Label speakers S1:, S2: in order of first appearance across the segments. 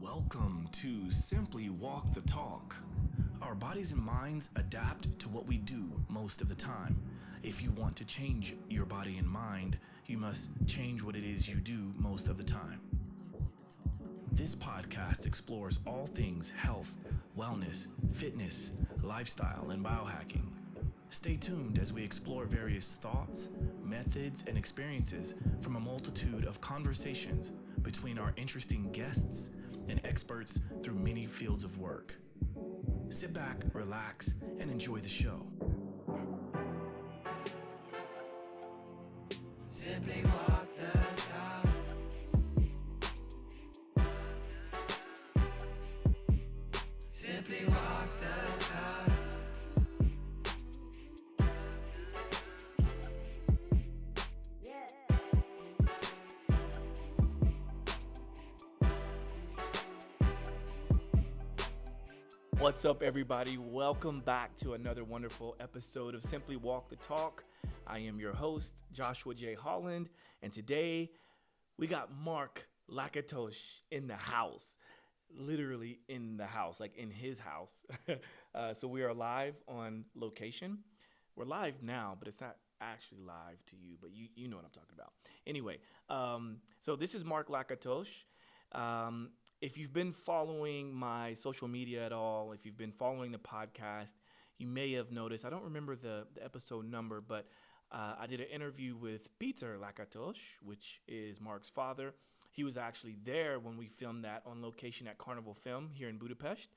S1: Welcome to Simply Walk the Talk. Our bodies and minds adapt to what we do most of the time. If you want to change your body and mind, you must change what it is you do most of the time. This podcast explores all things health, wellness, fitness, lifestyle, and biohacking. Stay tuned as we explore various thoughts, methods, and experiences from a multitude of conversations between our interesting guests and experts through many fields of work. Sit back, relax, and enjoy the show.
S2: Simply walk the talk. Simply walk the talk.
S3: What's up, everybody? Welcome back to another wonderful episode of Simply Walk the Talk. I am your host, JoshuaJHolland, and today we got Mark Lakatos in the house. Literally in the house, like in his house. So we are live on location. We're live now, but it's not actually live to you, but you know what I'm talking about. Anyway, so this is Mark Lakatos. If you've been following my social media at all, if you've been following the podcast, you may have noticed, I don't remember the episode number, but I did an interview with Peter Lakatos, which is Mark's father. He was actually there when we filmed that on location at Carnival Film here in Budapest.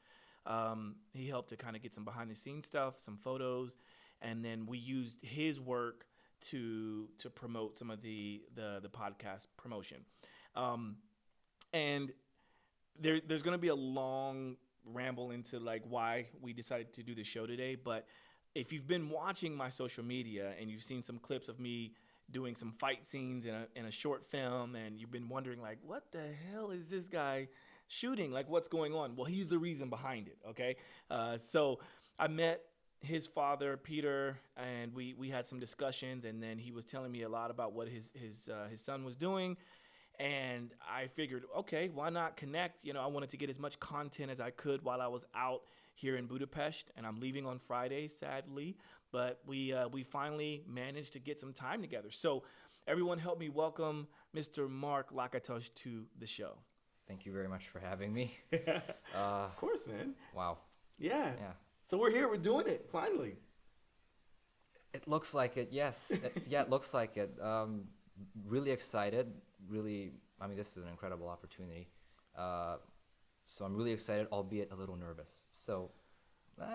S3: He helped to kind of get some behind the scenes stuff, some photos, and then we used his work to promote some of the podcast promotion. And there's going to be a long ramble into like why we decided to do the show today. But if you've been watching my social media and you've seen some clips of me doing some fight scenes in a short film, and you've been wondering like, what the hell is this guy shooting? Like, what's going on? Well, he's the reason behind it. Okay. So I met his father, Peter, and we had some discussions, and then he was telling me a lot about what his son was doing. And I figured, okay, why not connect? You know, I wanted to get as much content as I could while I was out here in Budapest, and I'm leaving on Friday, sadly. But we finally managed to get some time together. So everyone help me welcome Mr. Mark Lakatos to the show.
S4: Thank you very much for having me.
S3: Of course, man.
S4: Wow.
S3: Yeah. So we're here. We're doing it, finally.
S4: It looks like it, yes. It looks like it. Really excited. Really, I mean, this is an incredible opportunity. So I'm really excited, albeit a little nervous. So, this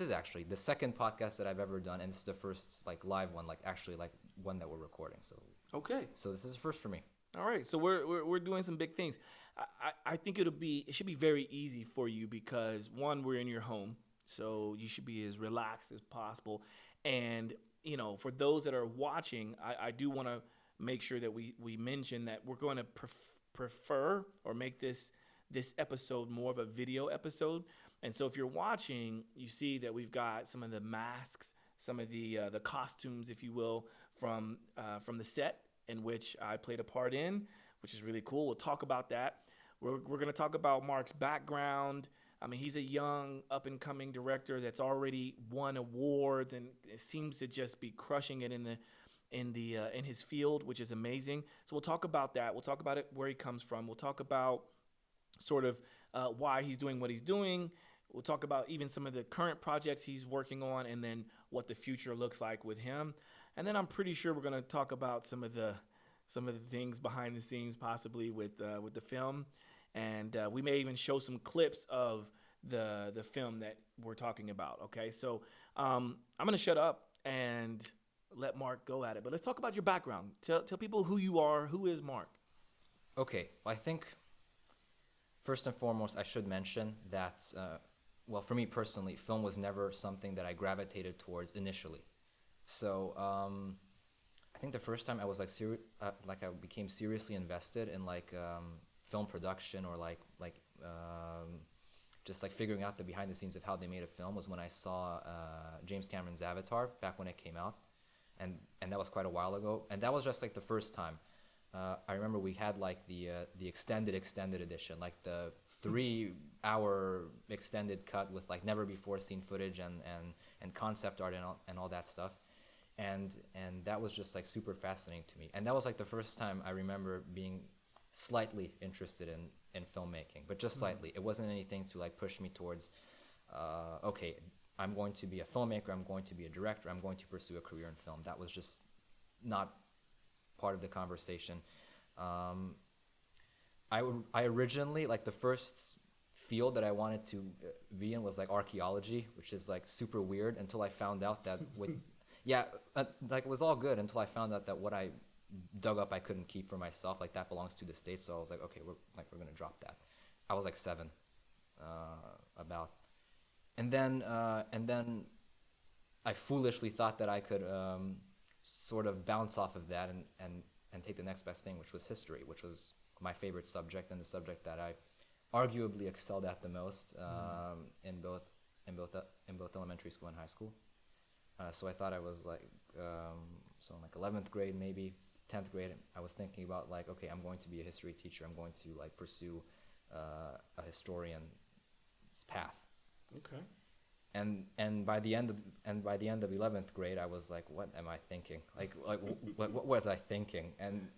S4: is actually the second podcast that I've ever done, and this is the first like live one, like actually like one that we're recording. So
S3: okay.
S4: So this is the first for me.
S3: All right, so we're doing some big things. I think it should be very easy for you because one, we're in your home. So you should be as relaxed as possible. And, you know, for those that are watching, I do want to make sure that we mention that we're going to prefer or make this episode more of a video episode. And so if you're watching, you see that we've got some of the masks, some of the costumes, if you will, from the set in which I played a part in, which is really cool. We'll talk about that. We're going to talk about Mark's background. I mean, he's a young, up-and-coming director that's already won awards and it seems to just be crushing it in his field, which is amazing. So we'll talk about that. We'll talk about it, where he comes from. We'll talk about sort of why he's doing what he's doing. We'll talk about even some of the current projects he's working on, and then what the future looks like with him. And then I'm pretty sure we're going to talk about some of the things behind the scenes, possibly with the film. And we may even show some clips of the film that we're talking about, okay? So I'm going to shut up and let Mark go at it. But let's talk about your background. Tell people who you are. Who is Mark?
S4: Okay, well, I think first and foremost, I should mention that, for me personally, film was never something that I gravitated towards initially. So I think the first time I was I became seriously invested in film production or just like figuring out the behind the scenes of how they made a film was when I saw James Cameron's Avatar back when it came out, and that was quite a while ago, and that was just like the first time. I remember we had like the extended edition, like the 3 hour extended cut with like never before seen footage and concept art and all that stuff. And that was just like super fascinating to me. And that was like the first time I remember being slightly interested in filmmaking, but just slightly. It wasn't anything to like push me towards, okay, I'm going to be a filmmaker, I'm going to be a director, I'm going to pursue a career in film. That was just not part of the conversation. I originally, like the first field that I wanted to be in was like archaeology, which is like super weird until I found out that with, yeah, like it was all good until I found out that what I dug up I couldn't keep for myself, like that belongs to the state. So I was like, okay, we're gonna drop that. I was like 7, about, and then I foolishly thought that I could sort of bounce off of that and take the next best thing, which was history, which was my favorite subject and the subject that I arguably excelled at the most in both elementary school and high school. So I thought I was like, so in like 11th grade, maybe 10th grade, I was thinking about like, okay, I'm going to be a history teacher. I'm going to like pursue a historian's path.
S3: Okay.
S4: And by the end of 11th grade, I was like, what am I thinking? Like what was I thinking? And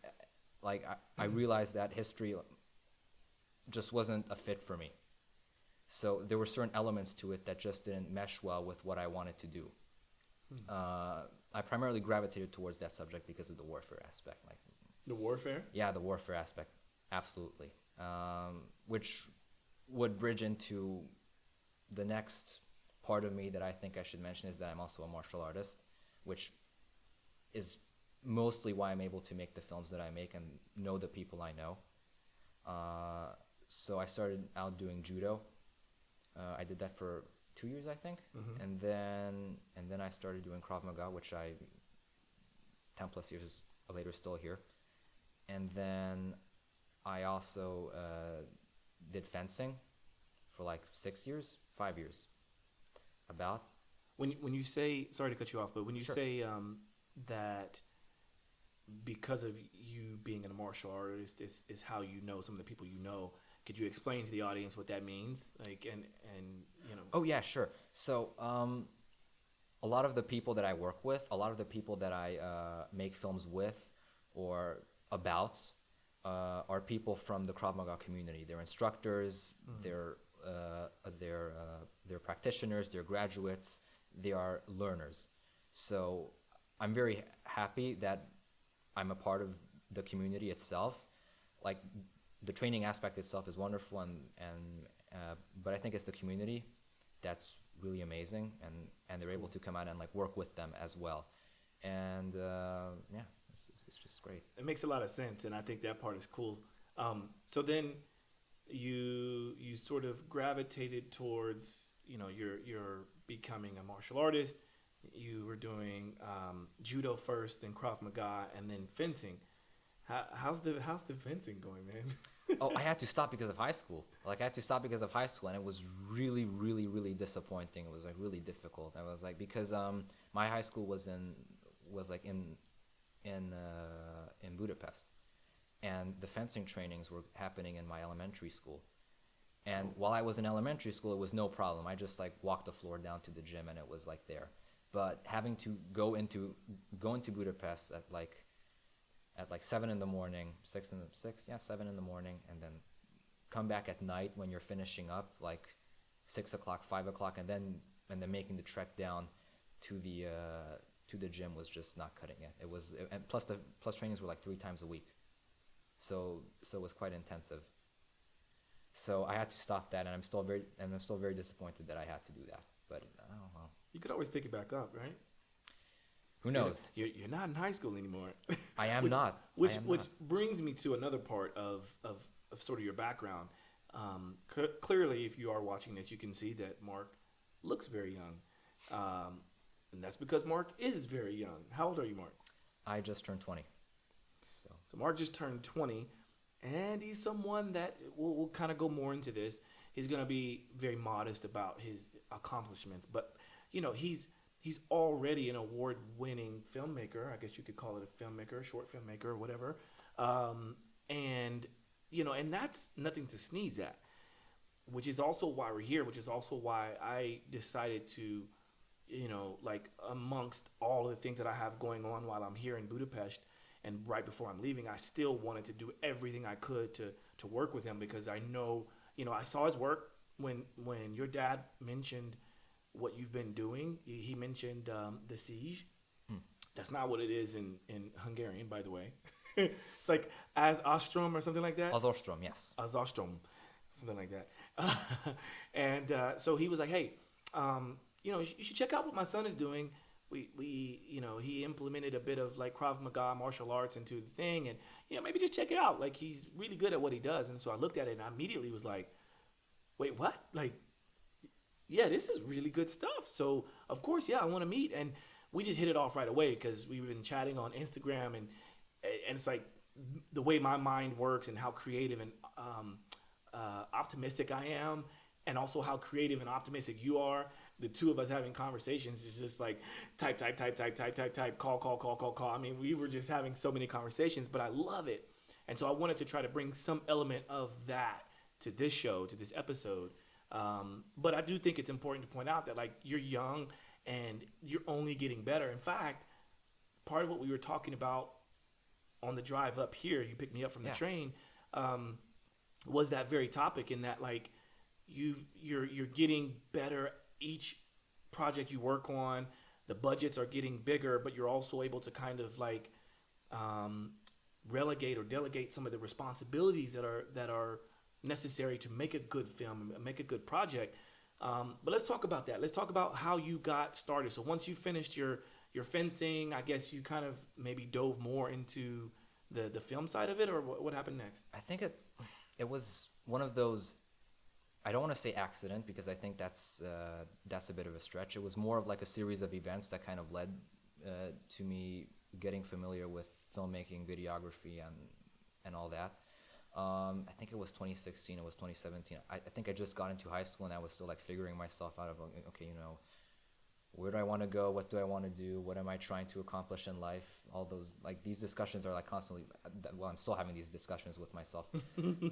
S4: like I realized that history just wasn't a fit for me. So there were certain elements to it that just didn't mesh well with what I wanted to do. I primarily gravitated towards that subject because of the warfare aspect. Like
S3: The warfare?
S4: yeah, the warfare aspect, absolutely. Which would bridge into the next part of me that I think I should mention, is that I'm also a martial artist, which is mostly why I'm able to make the films that I make and know the people I know. So I started out doing judo. I did that for 2 years, I think, and then I started doing Krav-Maga, which I 10 plus years later still here. And then I also did fencing for like 6 years, 5 years, about.
S3: When you say, sorry to cut you off, but when you
S4: Sure.
S3: say that because of you being a martial artist is how you know some of the people you know, could you explain to the audience what that means? Like, and you know.
S4: Oh yeah, sure. So a lot of the people that I work with, a lot of the people that I make films with or about are people from the Krav Maga community. They're instructors, they're practitioners, they're graduates, they are learners. So I'm very happy that I'm a part of the community itself. Like the training aspect itself is wonderful, but I think it's the community that's really amazing, and they're able to come out and like work with them as well. And yeah, it's just great.
S3: It makes a lot of sense, and I think that part is cool. So then you sort of gravitated towards, you know, you're becoming a martial artist. You were doing judo first, then Krav Maga, and then fencing. How's the fencing going, man?
S4: Oh, I had to stop because of high school. Like I had to stop because of high school, and it was really, really, really disappointing. It was like really difficult. I was like, because my high school was in Budapest, and the fencing trainings were happening in my elementary school. And while I was in elementary school, it was no problem. I just like walked the floor down to the gym, and it was like there. But having to go into Budapest at like 7 in the morning, 7 in the morning, and then come back at night when you're finishing up, like 6 o'clock, 5 o'clock, and then making the trek down to the gym was just not cutting it. It was, and plus trainings were like 3 times a week, so it was quite intensive. So I had to stop that, and I'm still very disappointed that I had to do that. But oh well.
S3: You could always pick it back up, right?
S4: Who knows?
S3: You're not in high school anymore.
S4: I am not.
S3: Which brings me to another part of sort of your background. Clearly, if you are watching this, you can see that Mark looks very young, and that's because Mark is very young. How old are you, Mark?
S4: I just turned 20.
S3: So Mark just turned 20, and he's someone that we'll kind of go more into this. He's going to be very modest about his accomplishments, but you know, he's already an award-winning filmmaker. I guess you could call it a filmmaker, short filmmaker, or whatever. And and that's nothing to sneeze at, which is also why we're here, which is also why I decided to, like amongst all of the things that I have going on while I'm here in Budapest and right before I'm leaving, I still wanted to do everything I could to work with him, because I know, I saw his work when your dad mentioned what you've been doing. He mentioned the siege. That's not what it is in Hungarian, by the way. It's like as Ostrom or something like that.
S4: Az Ostrom, yes.
S3: Az Ostrom, something like that. And so he was like, hey, you should check out what my son is doing. He implemented a bit of like Krav-Maga martial arts into the thing, and maybe just check it out. Like, he's really good at what he does. And so I looked at it and I immediately was like, wait, what? Like, yeah, this is really good stuff. So of course, yeah, I want to meet. And we just hit it off right away because we've been chatting on Instagram, and it's like the way my mind works and how creative and optimistic I am, and also how creative and optimistic you are. The two of us having conversations is just like type, call. I mean, we were just having so many conversations, but I love it. And so I wanted to try to bring some element of that to this show, to this episode. But I do think it's important to point out that, like, you're young and you're only getting better. In fact, part of what we were talking about on the drive up here, you picked me up from the train, was that very topic, in that, like, you're getting better each project you work on. The budgets are getting bigger, but you're also able to kind of like relegate or delegate some of the responsibilities that are necessary to make a good film and make a good project. But let's talk about that. Let's talk about how you got started. So once you finished your fencing, I guess you kind of maybe dove more into the film side of it, or what happened next?
S4: I think it was one of those, I don't want to say accident, because I think that's a bit of a stretch. It was more of like a series of events that kind of led to me getting familiar with filmmaking, videography, and all that. I think it was 2016, it was 2017. I think I just got into high school and I was still like figuring myself out of, okay, where do I want to go? What do I want to do? What am I trying to accomplish in life? All those, like, these discussions are like constantly, well, I'm still having these discussions with myself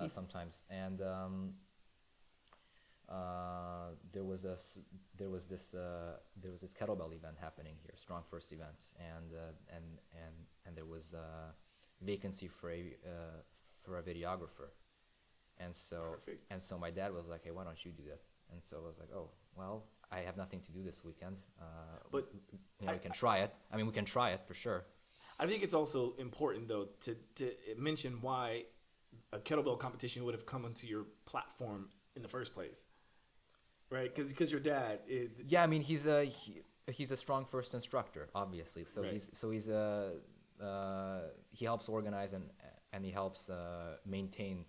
S4: sometimes. And there was this kettlebell event happening here, Strong First events, and there was a vacancy for a videographer, and so my dad was like, hey, why don't you do that? And so I was like, oh, well, I have nothing to do this weekend, but we can try it. I mean, we can try it for sure.
S3: I think it's also important, though, to mention why a kettlebell competition would have come onto your platform in the first place, right? Because your dad.
S4: Yeah, I mean, he's a Strong First instructor, obviously. So right. He helps organize and he helps maintain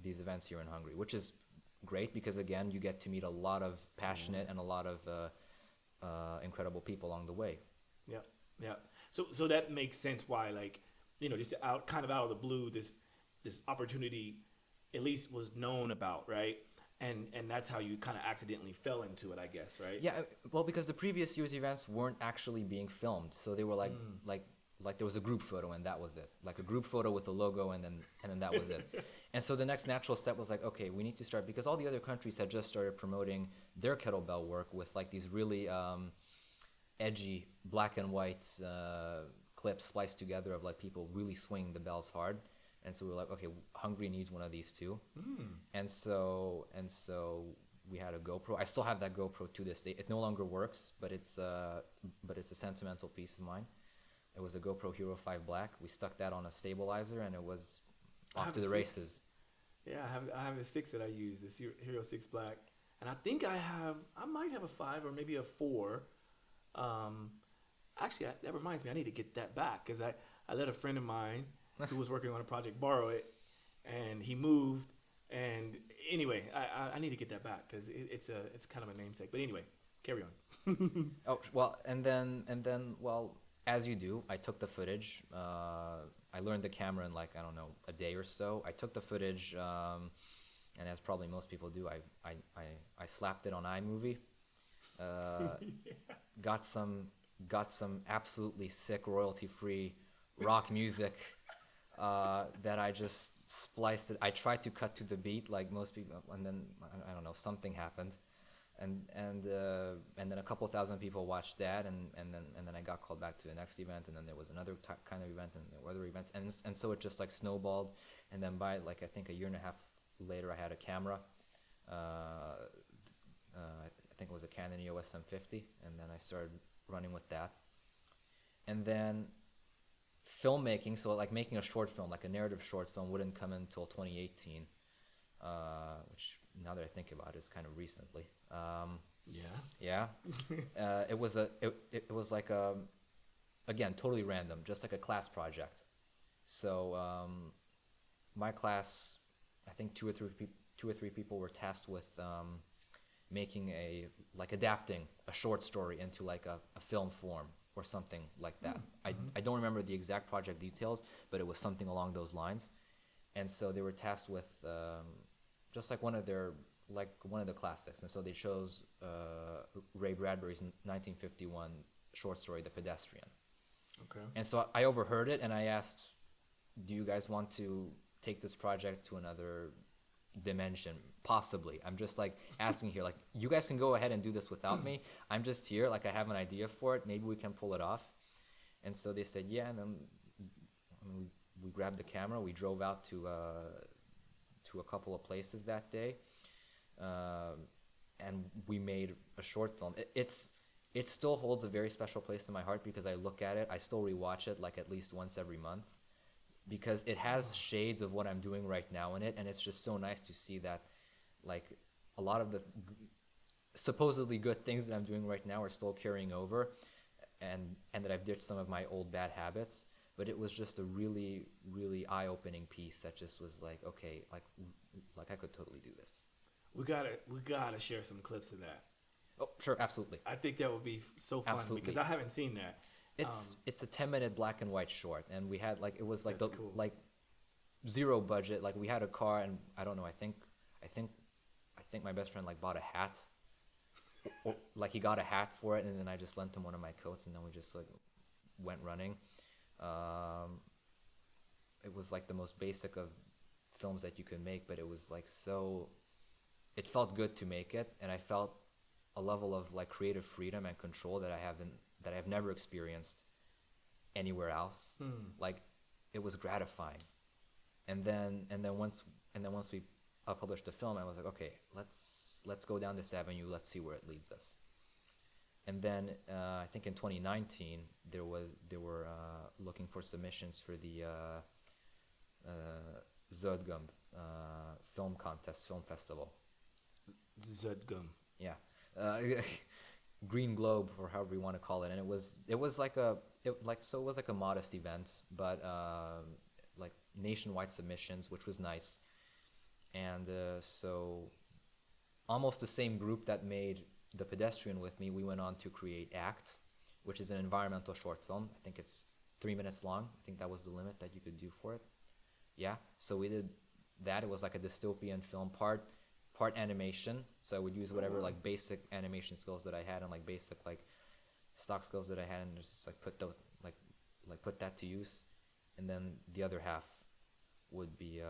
S4: these events here in Hungary, which is great because, again, you get to meet a lot of passionate and a lot of incredible people along the way.
S3: Yeah. So that makes sense why, like, just out of the blue, this opportunity at least was known about, right? And that's how you kind of accidentally fell into it, I guess, right?
S4: Yeah, well, because the previous year's events weren't actually being filmed, so they were like there was a group photo and that was it, like a group photo with a logo and then that was it. And so the next natural step was like, okay, we need to start, because all the other countries had just started promoting their kettlebell work with like these really edgy black and white clips spliced together of like people really swinging the bells hard. And so we were like, okay, Hungary needs one of these too. And so we had a GoPro. I still have that GoPro to this day. It no longer works, but it's a sentimental piece of mine. It was a GoPro Hero 5 Black. We stuck that on a stabilizer, and it was off to the races.
S3: Yeah, I have the 6 that I use, this Hero 6 Black, and I think I might have a 5 or maybe a 4. Actually, that reminds me, I need to get that back, because I let a friend of mine who was working on a project borrow it, and he moved. And anyway, I need to get that back because it's kind of a namesake. But anyway, carry on.
S4: Oh well, and then well, as you do, I took the footage. I learned the camera in like, I don't know, a day or so. I took the footage, and as probably most people do, I slapped it on iMovie. Got some absolutely sick royalty-free rock music. that I just spliced it. I tried to cut to the beat like most people, and then I don't know, something happened, and then a couple thousand people watched that, and then I got called back to the next event, and then there was another kind of event, and there were other events, and so it just like snowballed, and then by like I think a year and a half later, I had a camera. I think it was a Canon EOS M50, and then I started running with that, and then filmmaking, so like making a short film, like a narrative short film, wouldn't come until 2018, which now that I think about it is kind of recently. Yeah. It was like again, totally random, just like a class project. So my class, I think two or three people were tasked with making adapting a short story into like a film form or something like that. I don't remember the exact project details, but it was something along those lines. And so they were tasked with just like one of the classics. And so they chose Ray Bradbury's 1951 short story, The Pedestrian.
S3: Okay.
S4: And so I overheard it, and I asked, do you guys want to take this project to another dimension? Possibly. I'm just like asking here, like, you guys can go ahead and do this without me. I'm just here, like I have an idea for it. Maybe we can pull it off. And so they said, yeah. And then we grabbed the camera. We drove out to a couple of places that day, and we made a short film. It still holds a very special place in my heart because I look at it. I still rewatch it like at least once every month, because it has shades of what I'm doing right now in it, and it's just so nice to see that like a lot of the supposedly good things that I'm doing right now are still carrying over, and that I've ditched some of my old bad habits. But it was just a really, really eye-opening piece that just was like, okay, like I could totally do this.
S3: We gotta share some clips of that.
S4: Oh, sure, absolutely.
S3: I think that would be so fun because I haven't seen that.
S4: It's a 10-minute black and white short, and we had like, it was like
S3: That's cool.
S4: like zero budget. Like we had a car, and I don't know. I think my best friend like bought a hat, or like he got a hat for it, and then I just lent him one of my coats, and then we just like went running. It was like the most basic of films that you can make, but it was like it felt good to make it, and I felt a level of like creative freedom and control that I've never experienced anywhere else. Like it was gratifying. And then once we published the film, I was like, okay, let's go down this avenue. Let's see where it leads us. And then I think in 2019 they were looking for submissions for the Zöldgömb film contest, film festival.
S3: Zöldgömb.
S4: Yeah. Green Globe, or however you want to call it, and it was like a modest event, but like nationwide submissions, which was nice. And so almost the same group that made The Pedestrian with me, we went on to create ACT, which is an environmental short film. I think it's 3 minutes long. I think that was the limit that you could do for it. Yeah, so we did that. It was like a dystopian film, part animation. So I would use whatever like basic animation skills that I had, and like basic like stock skills that I had, and just like put that to use. And then the other half would be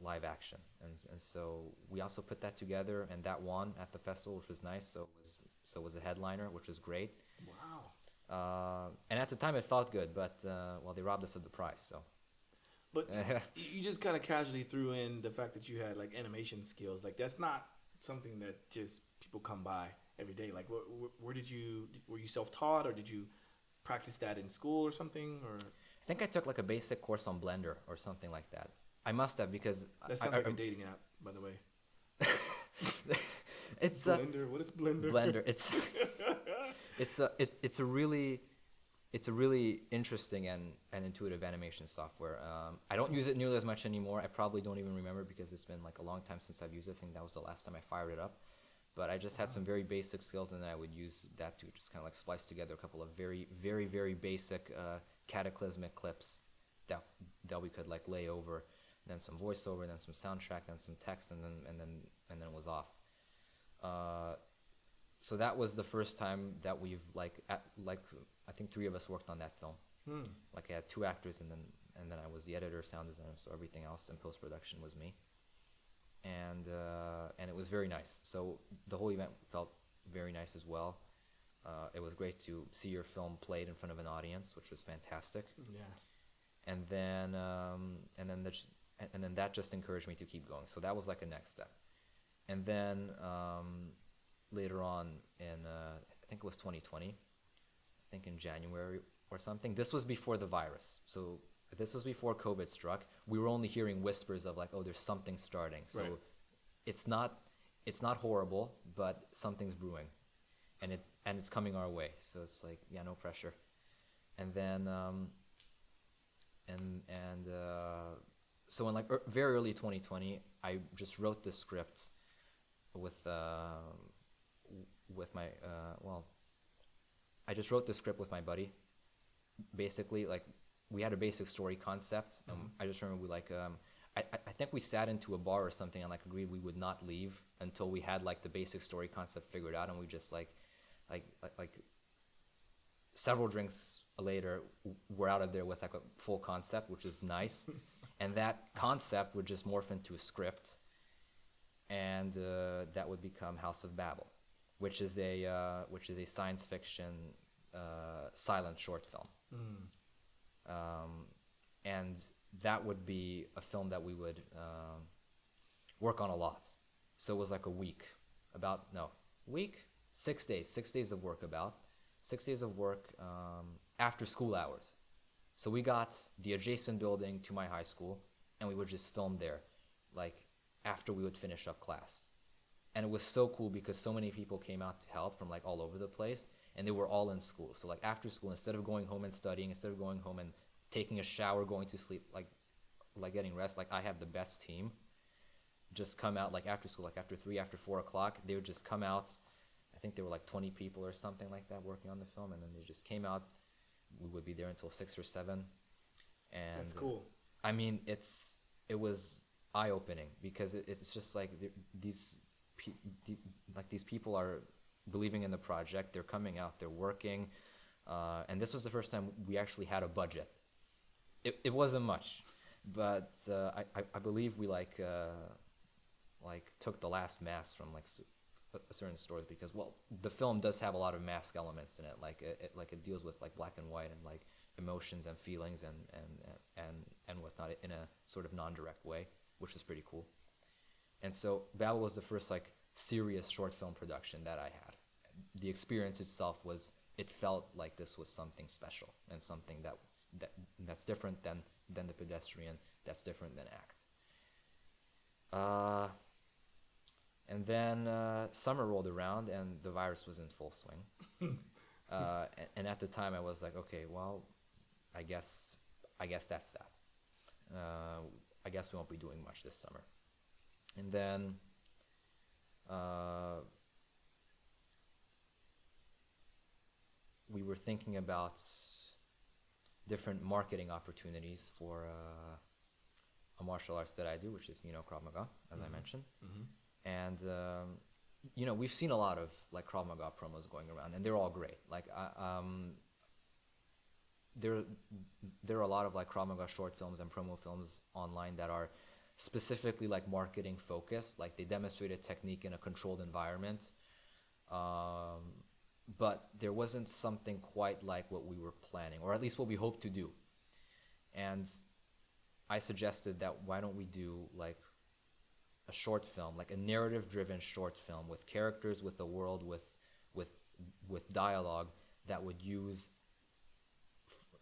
S4: live action, and so we also put that together, and that won at the festival, which was nice. So it was a headliner, which was great.
S3: Wow.
S4: And at the time it felt good, but well, they robbed us of the prize. So.
S3: But you just kind of casually threw in the fact that you had like animation skills. Like that's not something that just people come by every day. Like were you self-taught, or did you practice that in school or something? Or
S4: I think I took like a basic course on Blender or something like that. I must have, because
S3: that sounds like a dating app, by the way.
S4: It's
S3: Blender. What is Blender?
S4: Blender. It's a really interesting and intuitive animation software. I don't use it nearly as much anymore. I probably don't even remember, because it's been like a long time since I've used it. I think that was the last time I fired it up. But I just had some very basic skills, and then I would use that to just kind of like splice together a couple of very, very, very basic cataclysmic clips that we could like lay over, and then some voiceover, and then some soundtrack, and some text, and then it was off. So that was the first time that we've I think 3 of us worked on that film, Like I had 2 actors, and then I was the editor, sound designer, so everything else in post production was me. And it was very nice. So the whole event felt very nice as well. It was great to see your film played in front of an audience, which was fantastic.
S3: Yeah.
S4: And then that just encouraged me to keep going. So that was like a next step. And then later on in I think it was 2020, I think in January or something. This was before the virus. So this was before COVID struck. We were only hearing whispers of like, oh, there's something starting. So
S3: Right.
S4: it's not horrible, but something's brewing, and it's coming our way. So it's like, yeah, no pressure. And then so in like very early 2020, I just wrote the script with my I just wrote the script with my buddy. Basically, like, we had a basic story concept. I just remember we like I think we sat into a bar or something and like agreed we would not leave until we had like the basic story concept figured out, and we just like several drinks later we're out of there with like a full concept, which is nice. And that concept would just morph into a script, and that would become House of Babel, which is a science fiction silent short film. And that would be a film that we would work on a lot. So it was like a week, 6 days, 6 days of work, about 6 days of work after school hours. So we got the adjacent building to my high school, and we would just film there, like after we would finish up class. And it was so cool because so many people came out to help from like all over the place, and they were all in school. So like after school, instead of going home and studying, instead of going home and taking a shower, going to sleep, like getting rest, like I have the best team. Just come out like after school, like after 3, after 4 o'clock, they would just come out. I think there were like 20 people or something like that working on the film, and then they just came out. We would be there until 6 or 7. And
S3: That's cool.
S4: I mean, it was eye-opening because it's just like these people are believing in the project. They're coming out, they're working, and this was the first time we actually had a budget. It wasn't much, but I believe we like took the last mask from like certain stores, because the film does have a lot of mask elements in it. Like it deals with like black and white and like emotions and feelings and whatnot in a sort of non-direct way, which is pretty cool. And so Babel was the first like serious short film production that I had. The experience itself it felt like this was something special and something that's different than The Pedestrian, that's different than Act. And then summer rolled around and the virus was in full swing. And at the time I was like, okay, well, I guess that's that. I guess we won't be doing much this summer. And then we were thinking about different marketing opportunities for a martial arts that I do, which is, Krav-Maga, as I mentioned. And, we've seen a lot of like Krav-Maga promos going around, and they're all great. Like, there are a lot of like Krav-Maga short films and promo films online that are specifically like marketing focused, like they demonstrate a technique in a controlled environment. But there wasn't something quite like what we were planning, or at least what we hoped to do. And I suggested that why don't we do like a short film, like a narrative-driven short film with characters, with a world, with dialogue that would use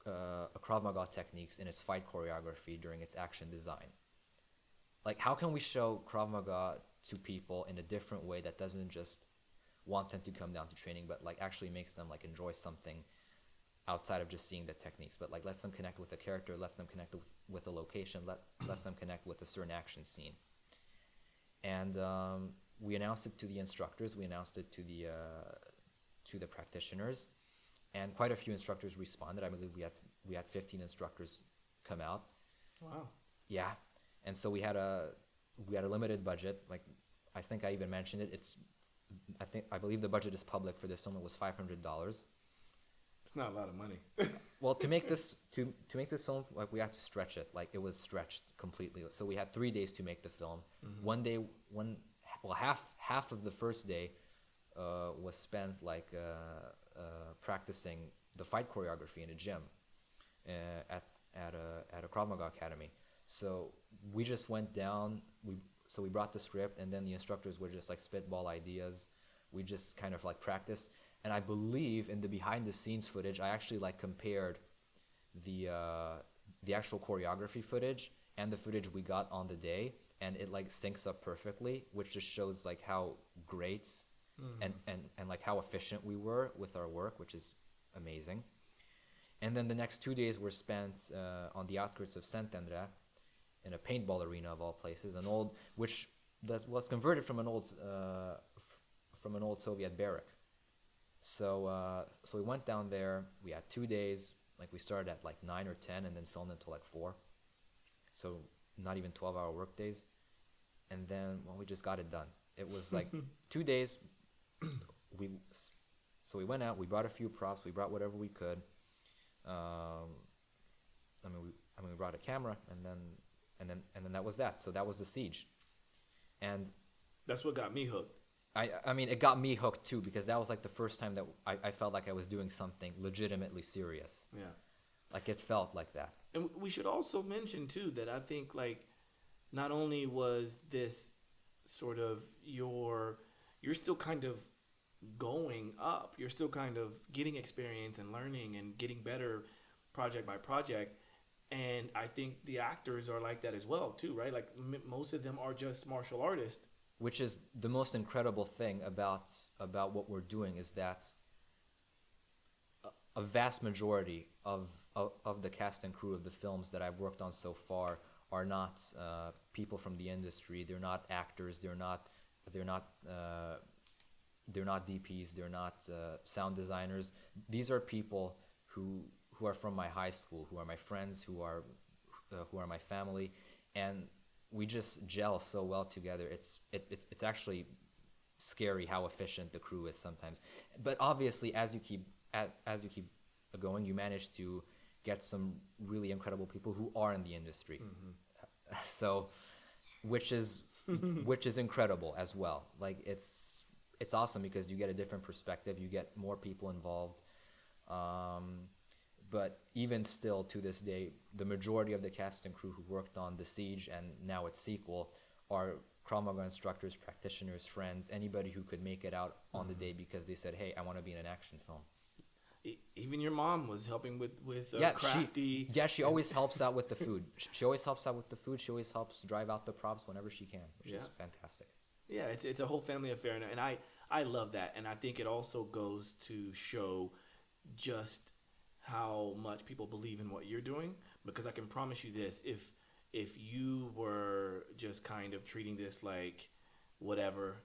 S4: Krav Maga techniques in its fight choreography during its action design. Like, how can we show Krav Maga to people in a different way that doesn't just want them to come down to training, but like actually makes them like enjoy something outside of just seeing the techniques, but like lets them connect with the character, lets them connect with the location, lets them connect with a certain action scene. And we announced it to the instructors, we announced it to the practitioners, and quite a few instructors responded. I believe we had 15 instructors come out.
S3: Wow.
S4: Yeah, and so we had a limited budget. Like, I think I even mentioned it. I believe the budget is public for this film. It was $500.
S3: It's It's not a lot of money.
S4: Well, to make this film, like we had to stretch it. Like it was stretched completely. So we had 3 days to make the film. One day, half of the first day was spent like practicing the fight choreography in a gym at a Krav-Maga academy. So we just went down. We brought the script, and then the instructors would just like spitball ideas. We just kind of like practiced. And I believe in the behind the scenes footage, I actually like compared the actual choreography footage and the footage we got on the day, and it like syncs up perfectly, which just shows like how great and like how efficient we were with our work, which is amazing. And then the next 2 days were spent on the outskirts of Szentendre in a paintball arena of all places, which was converted from an old Soviet barrack. So we went down there. We had 2 days. Like we started at like 9 or 10, and then filmed until like 4. So not even 12-hour work days. And then we just got it done. It was like 2 days. So we went out. We brought a few props. We brought whatever we could. We brought a camera, and then that was that. So that was the siege, and
S3: That's what got me hooked.
S4: I mean, it got me hooked too, because that was like the first time that I felt like I was doing something legitimately serious.
S3: Yeah.
S4: Like it felt like that.
S3: And we should also mention too that I think like not only was this sort of you're still kind of going up, you're still kind of getting experience and learning and getting better project by project. And I think the actors are like that as well too, right? Like most of them are just martial artists.
S4: Which is the most incredible thing about what we're doing, is that a vast majority of the cast and crew of the films that I've worked on so far are not people from the industry. They're not actors. They're not DPs. They're not sound designers. These are people who are from my high school, who are my friends, who are my family, and we just gel so well together. It's actually scary how efficient the crew is sometimes. But obviously, as you keep going, you manage to get some really incredible people who are in the industry. So, which is incredible as well. Like it's awesome because you get a different perspective. You get more people involved. But even still, to this day, the majority of the cast and crew who worked on The Siege and now its sequel are Krav-Maga instructors, practitioners, friends, anybody who could make it out on the day because they said, hey, I want to be in an action film.
S3: Even your mom was helping with crafty.
S4: She always helps out with the food. She always helps out with the food. She always helps drive out the props whenever she can, which is fantastic.
S3: Yeah, it's a whole family affair, and I love that. And I think it also goes to show just how much people believe in what you're doing, because I can promise you this, if you were just kind of treating this like whatever,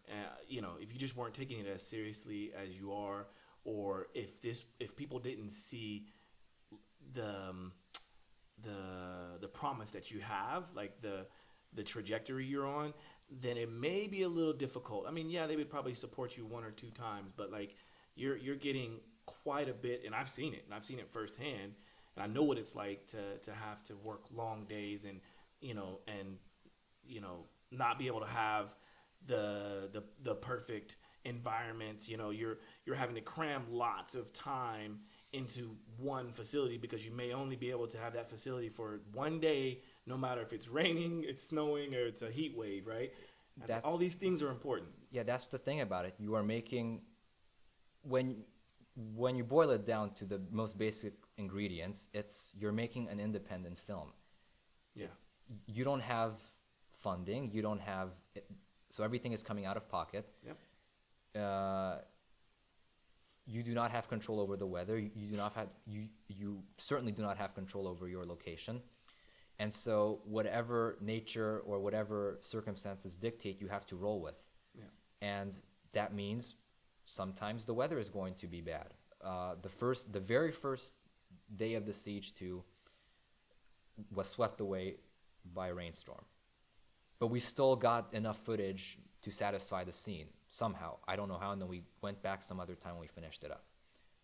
S3: if you just weren't taking it as seriously as you are, or if people didn't see the promise that you have, like the trajectory you're on, then it may be a little difficult. I mean, yeah, they would probably support you 1 or 2 times, but like you're getting quite a bit, and I've seen it firsthand, and I know what it's like to have to work long days and not be able to have the perfect environment. You're having to cram lots of time into one facility because you may only be able to have that facility for 1 day, no matter if it's raining, it's snowing, or it's a heat wave, right? All these things are important.
S4: Yeah, that's the thing about it. You are making, when you boil it down to the most basic ingredients, you're making an independent film.
S3: Yeah.
S4: You don't have funding. You don't have so everything is coming out of pocket.
S3: Yep.
S4: You do not have control over the weather. You certainly do not have control over your location. And so whatever nature or whatever circumstances dictate, you have to roll with.
S3: Yeah.
S4: And that means sometimes the weather is going to be bad. The very first day of the Siege 2 was swept away by a rainstorm. But we still got enough footage to satisfy the scene somehow. I don't know how, and then we went back some other time when we finished it up.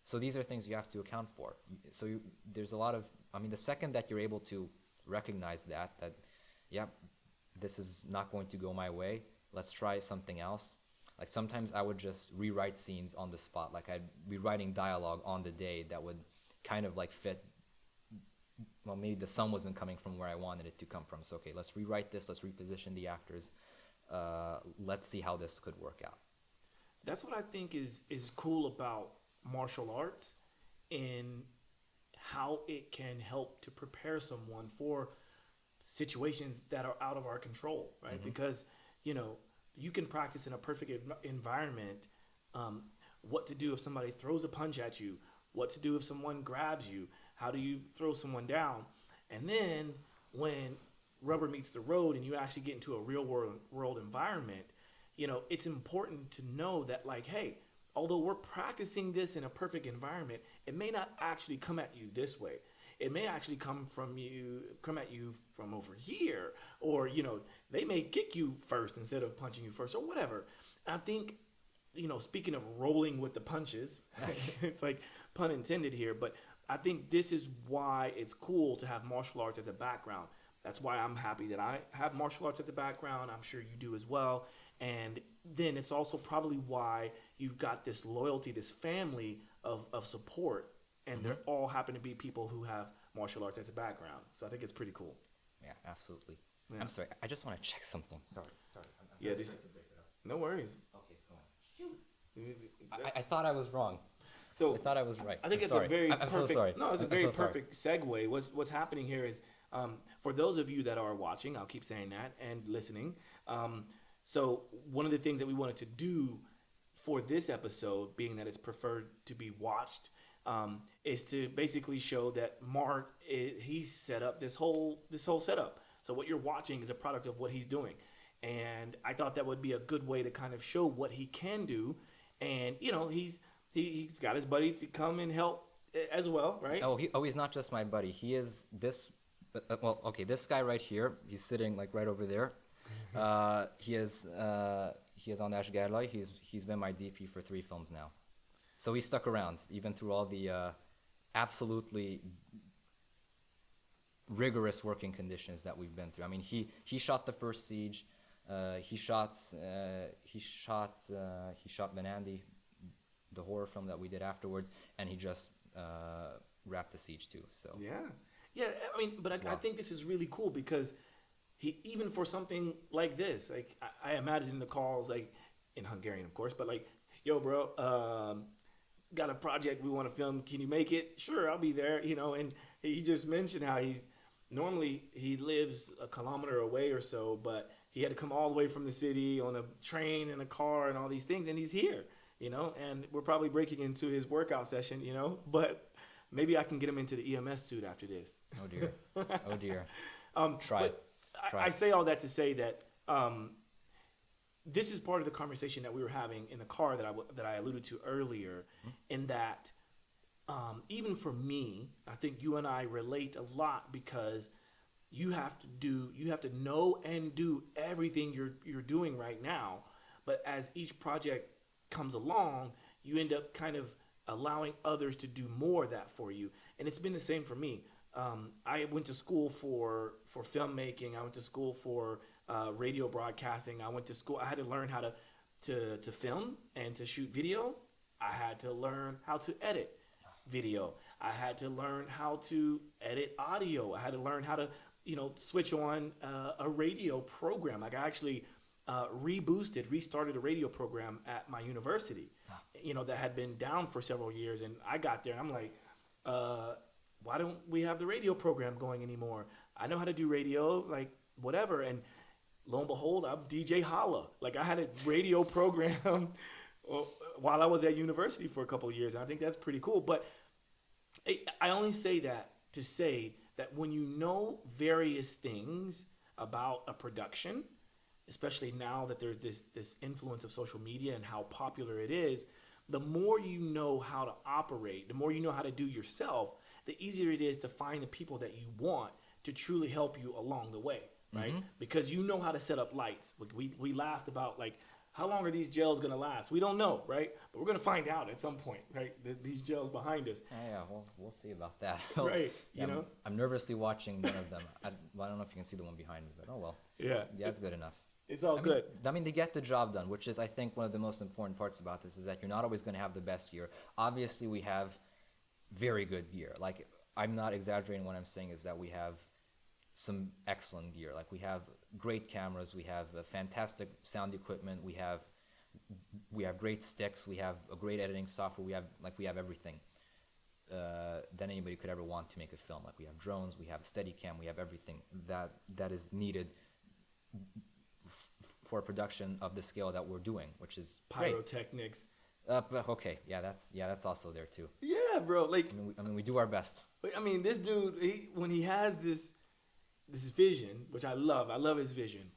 S4: So these are things you have to account for. So there's a lot of, I mean, the second that you're able to recognize that, yeah, this is not going to go my way, let's try something else. Like sometimes I would just rewrite scenes on the spot. Like I'd be writing dialogue on the day that would kind of like fit, well, maybe the sun wasn't coming from where I wanted it to come from. So, okay, let's rewrite this, let's reposition the actors. Let's see how this could work out.
S3: That's what I think is cool about martial arts and how it can help to prepare someone for situations that are out of our control, right? Because, you know, you can practice in a perfect environment what to do if somebody throws a punch at you, what to do if someone grabs you, how do you throw someone down. And then when rubber meets the road and you actually get into a real world environment, you know, it's important to know that, like, hey, although we're practicing this in a perfect environment, it may not actually come at you this way. It may actually come at you from over here, or, you know, they may kick you first instead of punching you first, or whatever. And I think, you know, speaking of rolling with the punches, it's like pun intended here, but I think this is why it's cool to have martial arts as a background. That's why I'm happy that I have martial arts as a background. I'm sure you do as well. And then it's also probably why you've got this loyalty, this family of support, and they all happen to be people who have martial arts as a background. So I think it's pretty cool.
S4: Yeah, absolutely.
S3: Yeah.
S4: I'm sorry, I just want to check something. Sorry.
S3: Yeah, this, no worries.
S4: Okay, it's going. I thought I was wrong.
S3: So
S4: I thought I was right.
S3: I think
S4: I'm
S3: it's
S4: sorry.
S3: a very
S4: I'm
S3: perfect.
S4: so sorry.
S3: No, it's a
S4: I'm
S3: very
S4: so sorry.
S3: perfect segue. What's happening here is, for those of you that are watching, I'll keep saying that, and listening. So one of the things that we wanted to do for this episode, being that it's preferred to be watched, is to basically show that Mark he's set up this whole setup. So what you're watching is a product of what he's doing, and I thought that would be a good way to kind of show what he can do, and you know he's got his buddy to come and help as well, right?
S4: He's not just my buddy. He is this. Well, okay, this guy right here. He's sitting like right over there. He is on Ash Gerlai. He's been my DP for 3 films now. So he stuck around even through all the absolutely rigorous working conditions that we've been through. I mean, he shot the first Siege. He shot Benandi, the horror film that we did afterwards, and he just wrapped the Siege too. So
S3: yeah. I mean, but I think this is really cool because he, even for something like this, like I imagine the calls, like in Hungarian, of course, but like, yo, bro, got a project we want to film. Can you make it? Sure, I'll be there. You know, and he just mentioned how he lives a kilometer away or so, but he had to come all the way from the city on a train and a car and all these things, and he's here. You know, and we're probably breaking into his workout session. You know, but maybe I can get him into the EMS suit after this.
S4: Oh dear. Oh dear.
S3: Try. I say all that to say that this is part of the conversation that we were having in the car that I alluded to earlier, in that even for me, I think you and I relate a lot because you have to know and do everything you're doing right now, but as each project comes along, you end up kind of allowing others to do more of that for you, and it's been the same for me. I went to school for filmmaking. I went to school for radio broadcasting. I went to school. I had to learn how to film and to shoot video. I had to learn how to edit video. I had to learn how to edit audio. I had to learn how to, switch on a radio program. Like I actually restarted a radio program at my university, that had been down for several years. And I got there and I'm like, why don't we have the radio program going anymore? I know how to do radio, like whatever. And lo and behold, I'm DJ Holla. Like I had a radio program while I was at university for a couple of years. And I think that's pretty cool. But I only say that to say that when you know various things about a production, especially now that there's this influence of social media and how popular it is, the more you know how to operate, the more you know how to do yourself, the easier it is to find the people that you want to truly help you along the way, right? Mm-hmm. Because you know how to set up lights. We laughed about like how long are these gels gonna last? We don't know, right? But we're gonna find out at some point, right? These gels behind us,
S4: Yeah, well, we'll see about that.
S3: right?
S4: Yeah,
S3: You know?
S4: I'm nervously watching one of them. Well, I don't know if you can see the one behind me, but oh well.
S3: Yeah,
S4: Yeah, it's good enough.
S3: it's all
S4: I mean,
S3: good.
S4: I mean, they get the job done, which is, I think, one of the most important parts about this is that you're not always going to have the best year. Obviously, we have very good gear. Like, I'm not exaggerating. What I'm saying is that we have some excellent gear. Like, we have great cameras, we have fantastic sound equipment, we have great sticks, we have a great editing software, we have everything that anybody could ever want to make a film. Like, we have drones, we have a Steadicam, we have everything that is needed for a production of the scale that we're doing, which is great.
S3: Pyrotechnics.
S4: But okay, that's also there too.
S3: Yeah, bro. Like,
S4: I mean, we do our best.
S3: I mean, this dude, when he has this vision, which I love his vision.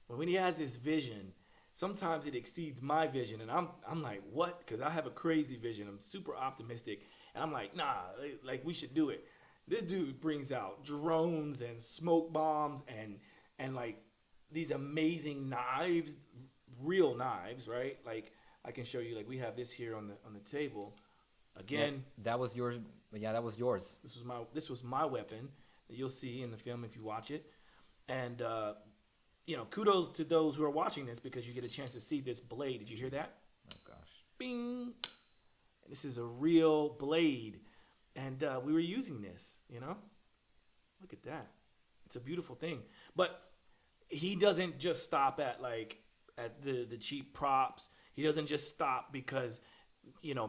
S3: But when he has this vision, sometimes it exceeds my vision, and I'm like, what? Because I have a crazy vision. I'm super optimistic, and I'm like, nah, like we should do it. This dude brings out drones and smoke bombs and like these amazing knives, real knives, right? Like, I can show you. Like, we have this here on the table. Again,
S4: Yeah, that was yours. Yeah, that was yours.
S3: This was my weapon that you'll see in the film if you watch it. And kudos to those who are watching this because you get a chance to see this blade. Did you hear that?
S4: Oh gosh.
S3: Bing. This is a real blade, and we were using this. Look at that. It's a beautiful thing. But he doesn't just stop at the cheap props. He doesn't just stop because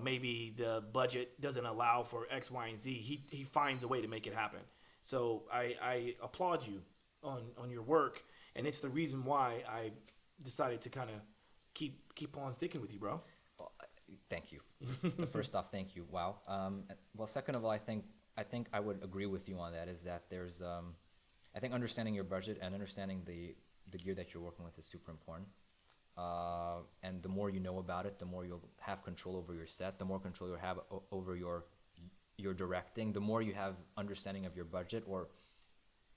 S3: maybe the budget doesn't allow for X, Y, and Z. He finds a way to make it happen. So I applaud you on your work, and it's the reason why I decided to kind of keep on sticking with you, bro.
S4: Well, thank you. First off, thank you. Wow. Well, second of all, I think I would agree with you on that. Is that there's I think understanding your budget and understanding the gear that you're working with is super important. And the more you know about it, the more you'll have control over your set, the more control you'll have over your directing, the more you have understanding of your budget or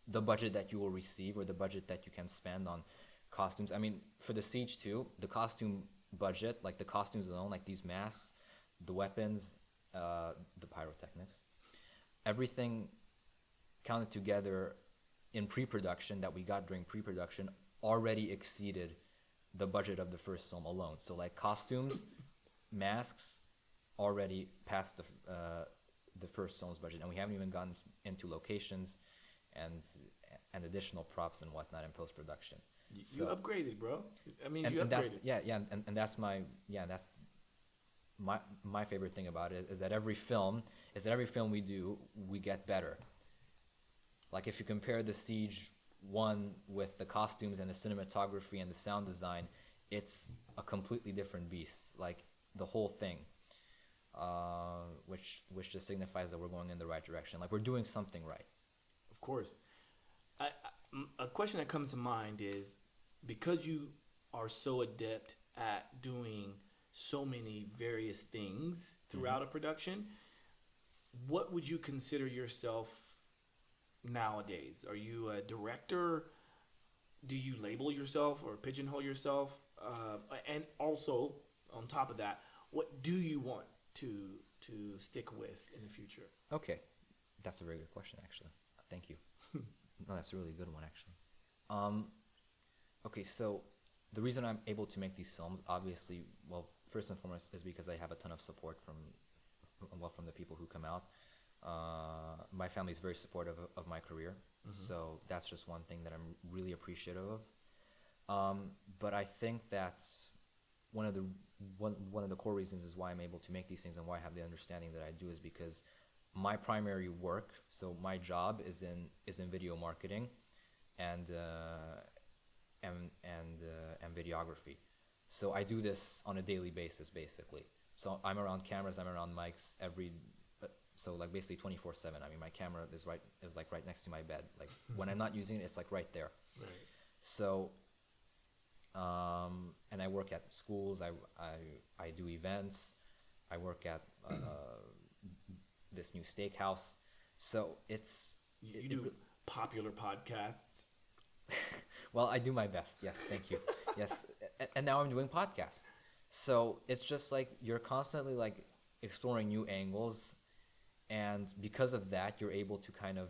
S4: the budget that you will receive or the budget that you can spend on costumes. I mean, for the Siege 2, the costume budget, like the costumes alone, like these masks, the weapons, the pyrotechnics, everything counted together in pre-production that we got during pre-production already exceeded the budget of the first film alone. So like costumes, masks already passed the first film's budget, and we haven't even gotten into locations and additional props and whatnot in post-production.
S3: You upgraded, bro. I mean, you
S4: that's
S3: upgraded.
S4: and that's my favorite thing about it is that every film we do, we get better. Like if you compare the Siege 1 with the costumes and the cinematography and the sound design, it's a completely different beast. Like the whole thing, which just signifies that we're going in the right direction. Like we're doing something right.
S3: Of course. A question that comes to mind is, because you are so adept at doing so many various things throughout a production, what would you consider yourself nowadays? Are you a director? Do you label yourself or pigeonhole yourself? And also, on top of that, what do you want to stick with in the future?
S4: Okay, that's a very good question, actually. Thank you. No, that's a really good one, actually. Okay, so the reason I'm able to make these films, obviously, well, first and foremost, is because I have a ton of support from the people who come out. My family is very supportive of my career, so that's just one thing that I'm really appreciative of. But I think that's one of the core reasons is why I'm able to make these things and why I have the understanding that I do is because my primary work, so my job is in video marketing and videography. So I do this on a daily basis, basically. So I'm around cameras, I'm around mics so like basically 24/7. I mean, my camera is like right next to my bed. Like when I'm not using it, it's like right there.
S3: Right.
S4: So, and I work at schools. I do events. I work at this new steakhouse. So
S3: You do popular podcasts.
S4: Well, I do my best. Yes, thank you. Yes, and now I'm doing podcasts. So it's just like you're constantly like exploring new angles, and because of that, you're able to kind of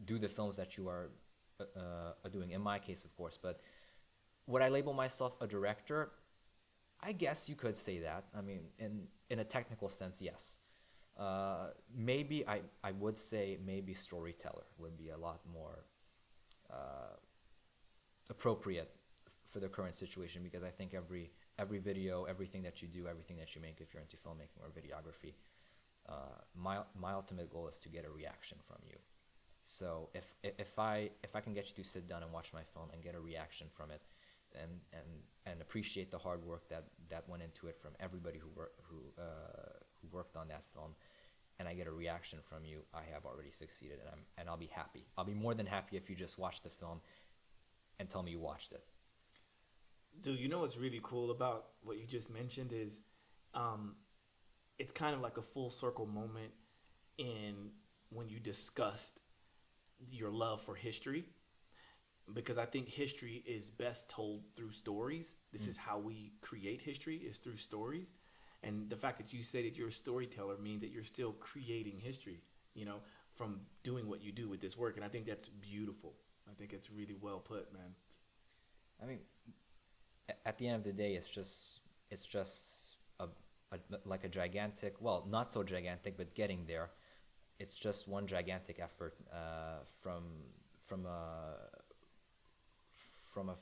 S4: do the films that you are doing. In my case, of course, but would I label myself a director? I guess you could say that. I mean, in a technical sense, yes. Maybe I would say maybe storyteller would be a lot more appropriate for the current situation, because I think every video, everything that you do, everything that you make, if you're into filmmaking or videography, my ultimate goal is to get a reaction from you. So if I can get you to sit down and watch my film and get a reaction from it, and appreciate the hard work that went into it from everybody who worked on that film, and I get a reaction from you, I have already succeeded, and I'll be happy. I'll be more than happy if you just watch the film and tell me you watched it.
S3: Dude, you know what's really cool about what you just mentioned is it's kind of like a full circle moment in when you discussed your love for history, because I think history is best told through stories. This is how we create history, is through stories. And the fact that you say that you're a storyteller means that you're still creating history, you know, from doing what you do with this work. And I think that's beautiful. I think it's really well put, man.
S4: I mean, at the end of the day, it's just like a gigantic, well, not so gigantic, but getting there. It's just one gigantic effort from a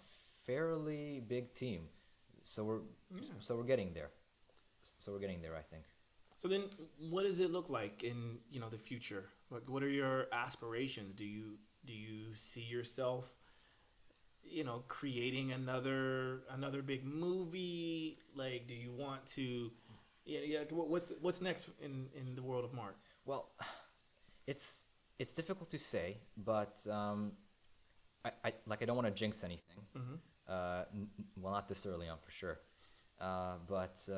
S4: fairly big team. So we're getting there. So we're getting there, I think.
S3: So then, what does it look like in the future? Like, what are your aspirations? Do you see yourself, creating another big movie? Like, do you want to? Yeah. What's next in the world of Mark?
S4: Well, it's difficult to say, but I don't want to jinx anything. Well, not this early on for sure. But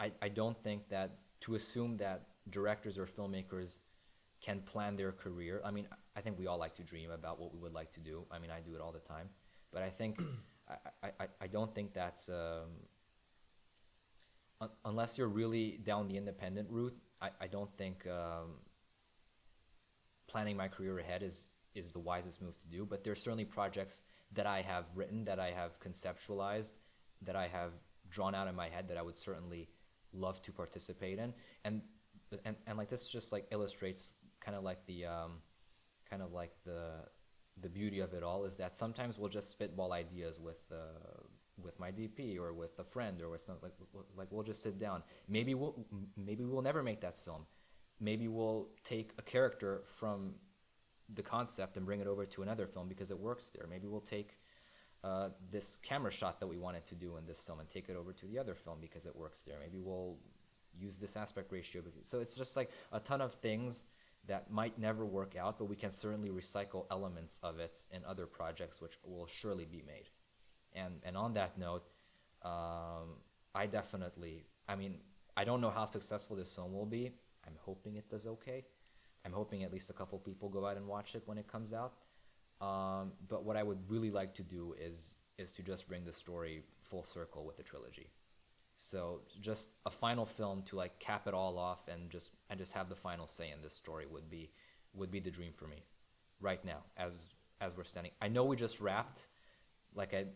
S4: I don't think that to assume that directors or filmmakers can plan their career. I mean, I think we all like to dream about what we would like to do. I mean, I do it all the time. But I think I don't think that's unless you're really down the independent route. I don't think planning my career ahead is the wisest move to do. But there's certainly projects that I have written, that I have conceptualized, that I have drawn out in my head that I would certainly love to participate in, and like this just like illustrates kind of like the beauty of it all, is that sometimes we'll just spitball ideas with my DP or with a friend or with something, like we'll just sit down. Maybe we'll never make that film. Maybe we'll take a character from the concept and bring it over to another film because it works there. Maybe we'll take this camera shot that we wanted to do in this film and take it over to the other film because it works there. Maybe we'll use this aspect ratio. So it's just like a ton of things that might never work out, but we can certainly recycle elements of it in other projects which will surely be made. And on that note, I don't know how successful this film will be. I'm hoping it does okay. I'm hoping at least a couple people go out and watch it when it comes out. But what I would really like to do is to just bring the story full circle with the trilogy. So just a final film to like cap it all off and just have the final say in this story would be the dream for me right now as we're standing. I know we just wrapped, I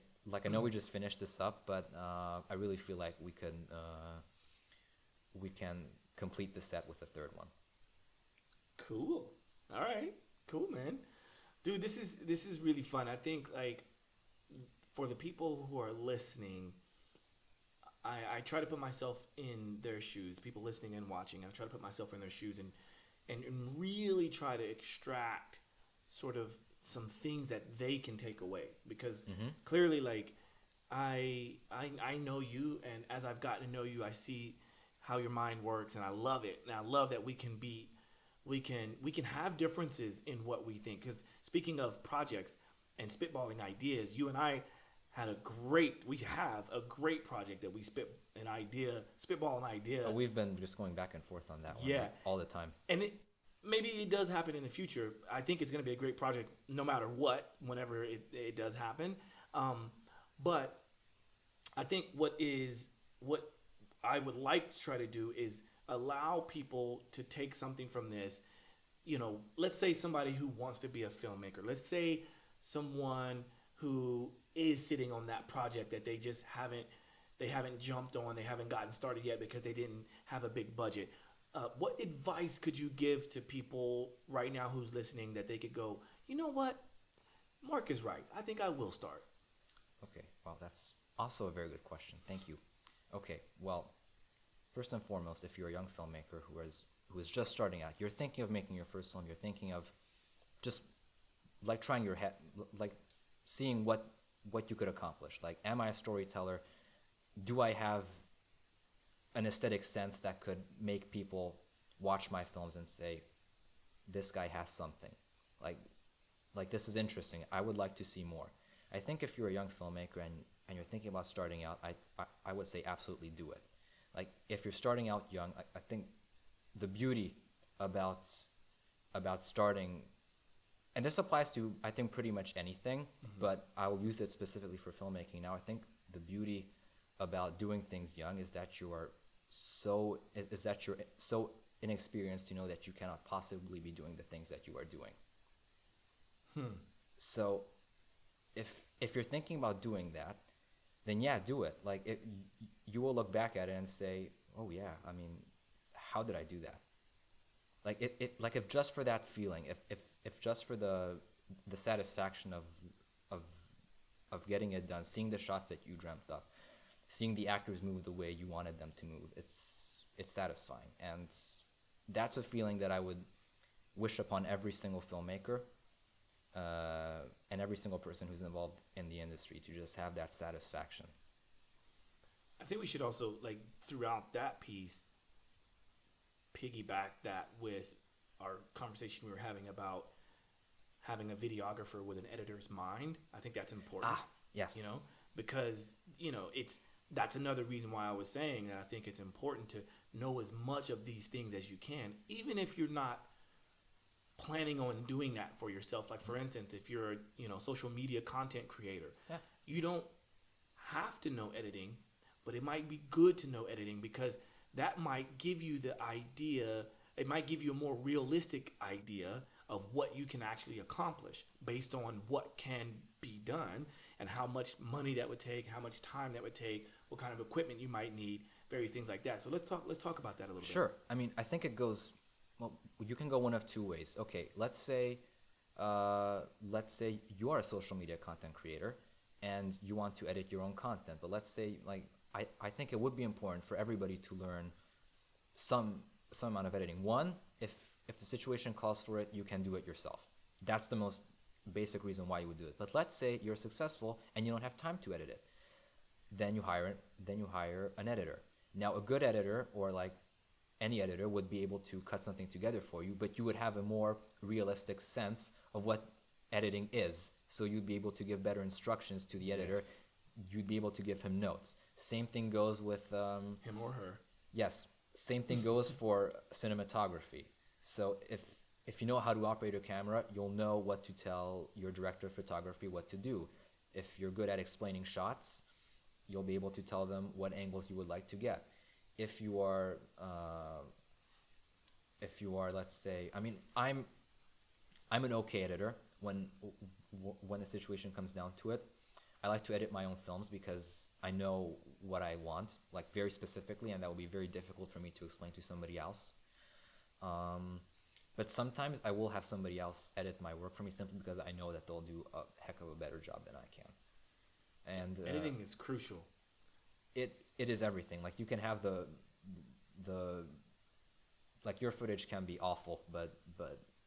S4: know we just finished this up, but I really feel like we can complete the set with a third one.
S3: Cool. All right. Cool, man. Dude, this is really fun. I think like for the people who are listening, I try to put myself in their shoes. People listening and watching, I try to put myself in their shoes and really try to extract sort of some things that they can take away, because clearly, like I know you, and as I've gotten to know you, I see how your mind works, and I love it. And I love that we can have differences in what we think. Because speaking of projects and spitballing ideas, you and I have a great project that we spitball an idea.
S4: Oh, we've been just going back and forth on that one,
S3: yeah,
S4: like, all the time.
S3: And maybe it does happen in the future. I think it's going to be a great project no matter what, whenever it does happen. But I think what I would like to try to do is allow people to take something from this. Let's say somebody who wants to be a filmmaker. Let's say someone who is sitting on that project that they haven't jumped on, they haven't gotten started yet because they didn't have a big budget. What advice could you give to people right now who's listening that they could go, you know what, Mark is right. I think I will start.
S4: Okay, well, that's also a very good question. Thank you. Okay, well, first and foremost, if you're a young filmmaker who is just starting out, you're thinking of making your first film, you're thinking of just like trying your head, like seeing what you could accomplish. Like, am I a storyteller? Do I have an aesthetic sense that could make people watch my films and say, this guy has something? Like this is interesting. I would like to see more. I think if you're a young filmmaker and you're thinking about starting out, I would say absolutely do it. Like, if you're starting out young, I think the beauty about starting, and this applies to, I think, pretty much anything, but I will use it specifically for filmmaking now. I think the beauty about doing things young is that you're so inexperienced to know that you cannot possibly be doing the things that you are doing. So if you're thinking about doing that, then yeah, do it. Like, you will look back at it and say, oh yeah, I mean, how did I do that? Like, if just for that feeling, if just for the satisfaction of getting it done, seeing the shots that you dreamt up, seeing the actors move the way you wanted them to move, it's satisfying. And that's a feeling that I would wish upon every single filmmaker, and every single person who's involved in the industry, to just have that satisfaction.
S3: I think we should also, like, throughout that piece, piggyback that with our conversation we were having about having a videographer with an editor's mind. I think that's important.
S4: Yes.
S3: Because, that's another reason why I was saying that I think it's important to know as much of these things as you can, even if you're not planning on doing that for yourself. Like, for instance, if you're a social media content creator, you don't have to know editing, but it might be good to know editing, because that might give you the idea, it might give you a more realistic idea of what you can actually accomplish based on what can be done and how much money that would take, how much time that would take, what kind of equipment you might need, various things like that. So let's talk about that a little bit.
S4: Sure. I mean, I think it goes, well, you can go one of two ways. Okay, let's say you are a social media content creator and you want to edit your own content. But let's say, like, I think it would be important for everybody to learn some amount of editing. One, if the situation calls for it, you can do it yourself. That's the most basic reason why you would do it. But let's say you're successful and you don't have time to edit it. Then you hire an editor. Now, a good editor, or like any editor, would be able to cut something together for you, but you would have a more realistic sense of what editing is. So you'd be able to give better instructions to the editor.
S3: Yes.
S4: You'd be able to give him notes. Same thing goes with
S3: him or her.
S4: Yes. Same thing goes for cinematography. So if you know how to operate a camera, you'll know what to tell your director of photography what to do. If you're good at explaining shots, you'll be able to tell them what angles you would like to get. If you are, let's say, I mean, I'm an okay editor when the situation comes down to it. I like to edit my own films because I know what I want, like, very specifically, and that would be very difficult for me to explain to somebody else. But sometimes I will have somebody else edit my work for me simply because I know that they'll do a heck of a better job than I can. And
S3: editing is crucial.
S4: It is everything. Like, you can have the like, your footage can be awful, but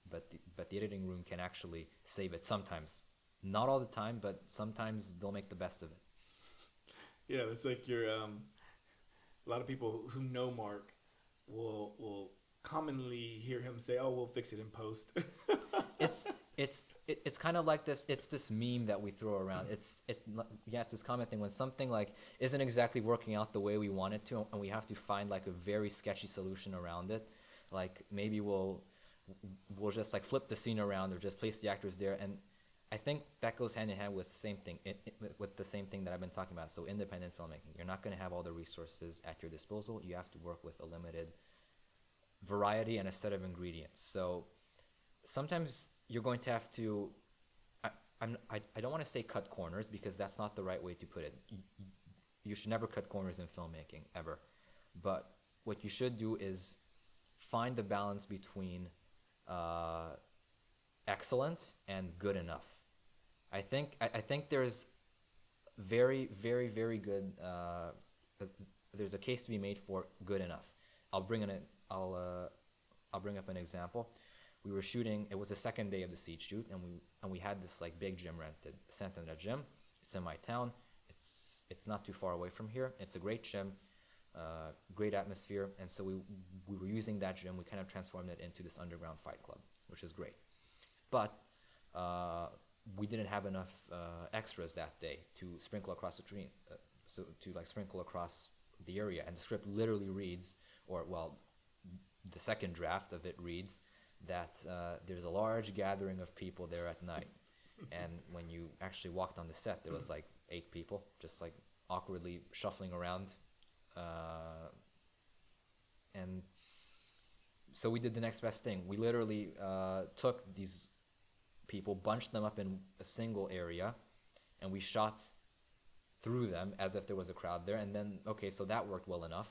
S4: the editing room can actually save it sometimes. Not all the time, but sometimes they'll make the best of it.
S3: Yeah, it's like a lot of people who know Mark will commonly hear him say, "Oh, we'll fix it in post."
S4: It's kind of like this. It's this meme that we throw around. It's this common thing when something, like, isn't exactly working out the way we want it to, and we have to find, like, a very sketchy solution around it. Like, maybe we'll just, like, flip the scene around or just place the actors there, and I think that goes hand in hand with with the same thing that I've been talking about. So independent filmmaking, you're not going to have all the resources at your disposal. You have to work with a limited variety and a set of ingredients. So sometimes you're going to have to, I don't want to say cut corners, because that's not the right way to put it. You should never cut corners in filmmaking, ever. But what you should do is find the balance between excellent and good enough. I think there's very, very, very good. There's a case to be made for good enough. I'll bring up an example. We were shooting. It was the second day of the siege shoot, and we had this like big gym rented. Sent in a gym. It's in my town. It's not too far away from here. It's a great gym, great atmosphere, and so we were using that gym. We kind of transformed it into this underground fight club, which is great. But we didn't have enough extras that day to sprinkle across the screen, so to like sprinkle across the area. And the script literally reads, or well, the second draft of it reads that there's a large gathering of people there at night. And when you actually walked on the set, there was like 8 people just like awkwardly shuffling around. And so we did the next best thing. We literally took these people, bunched them up in a single area, and we shot through them as if there was a crowd there. And then, okay, so that worked well enough.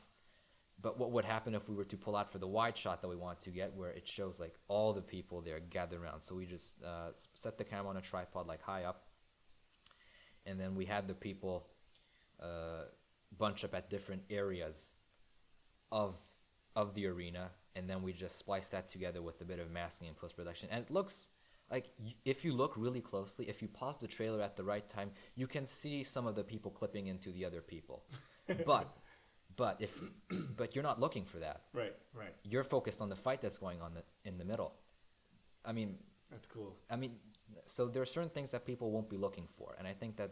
S4: But what would happen if we were to pull out for the wide shot that we want to get, where it shows like all the people there gathered around? So we just set the camera on a tripod like high up, and then we had the people bunch up at different areas of the arena, and then we just spliced that together with a bit of masking and post-production. And it looks like, if you look really closely, if you pause the trailer at the right time, you can see some of the people clipping into the other people. But you're not looking for that.
S3: Right.
S4: You're focused on the fight that's going on in the middle. I mean,
S3: That's cool.
S4: I mean, so there are certain things that people won't be looking for, and I think that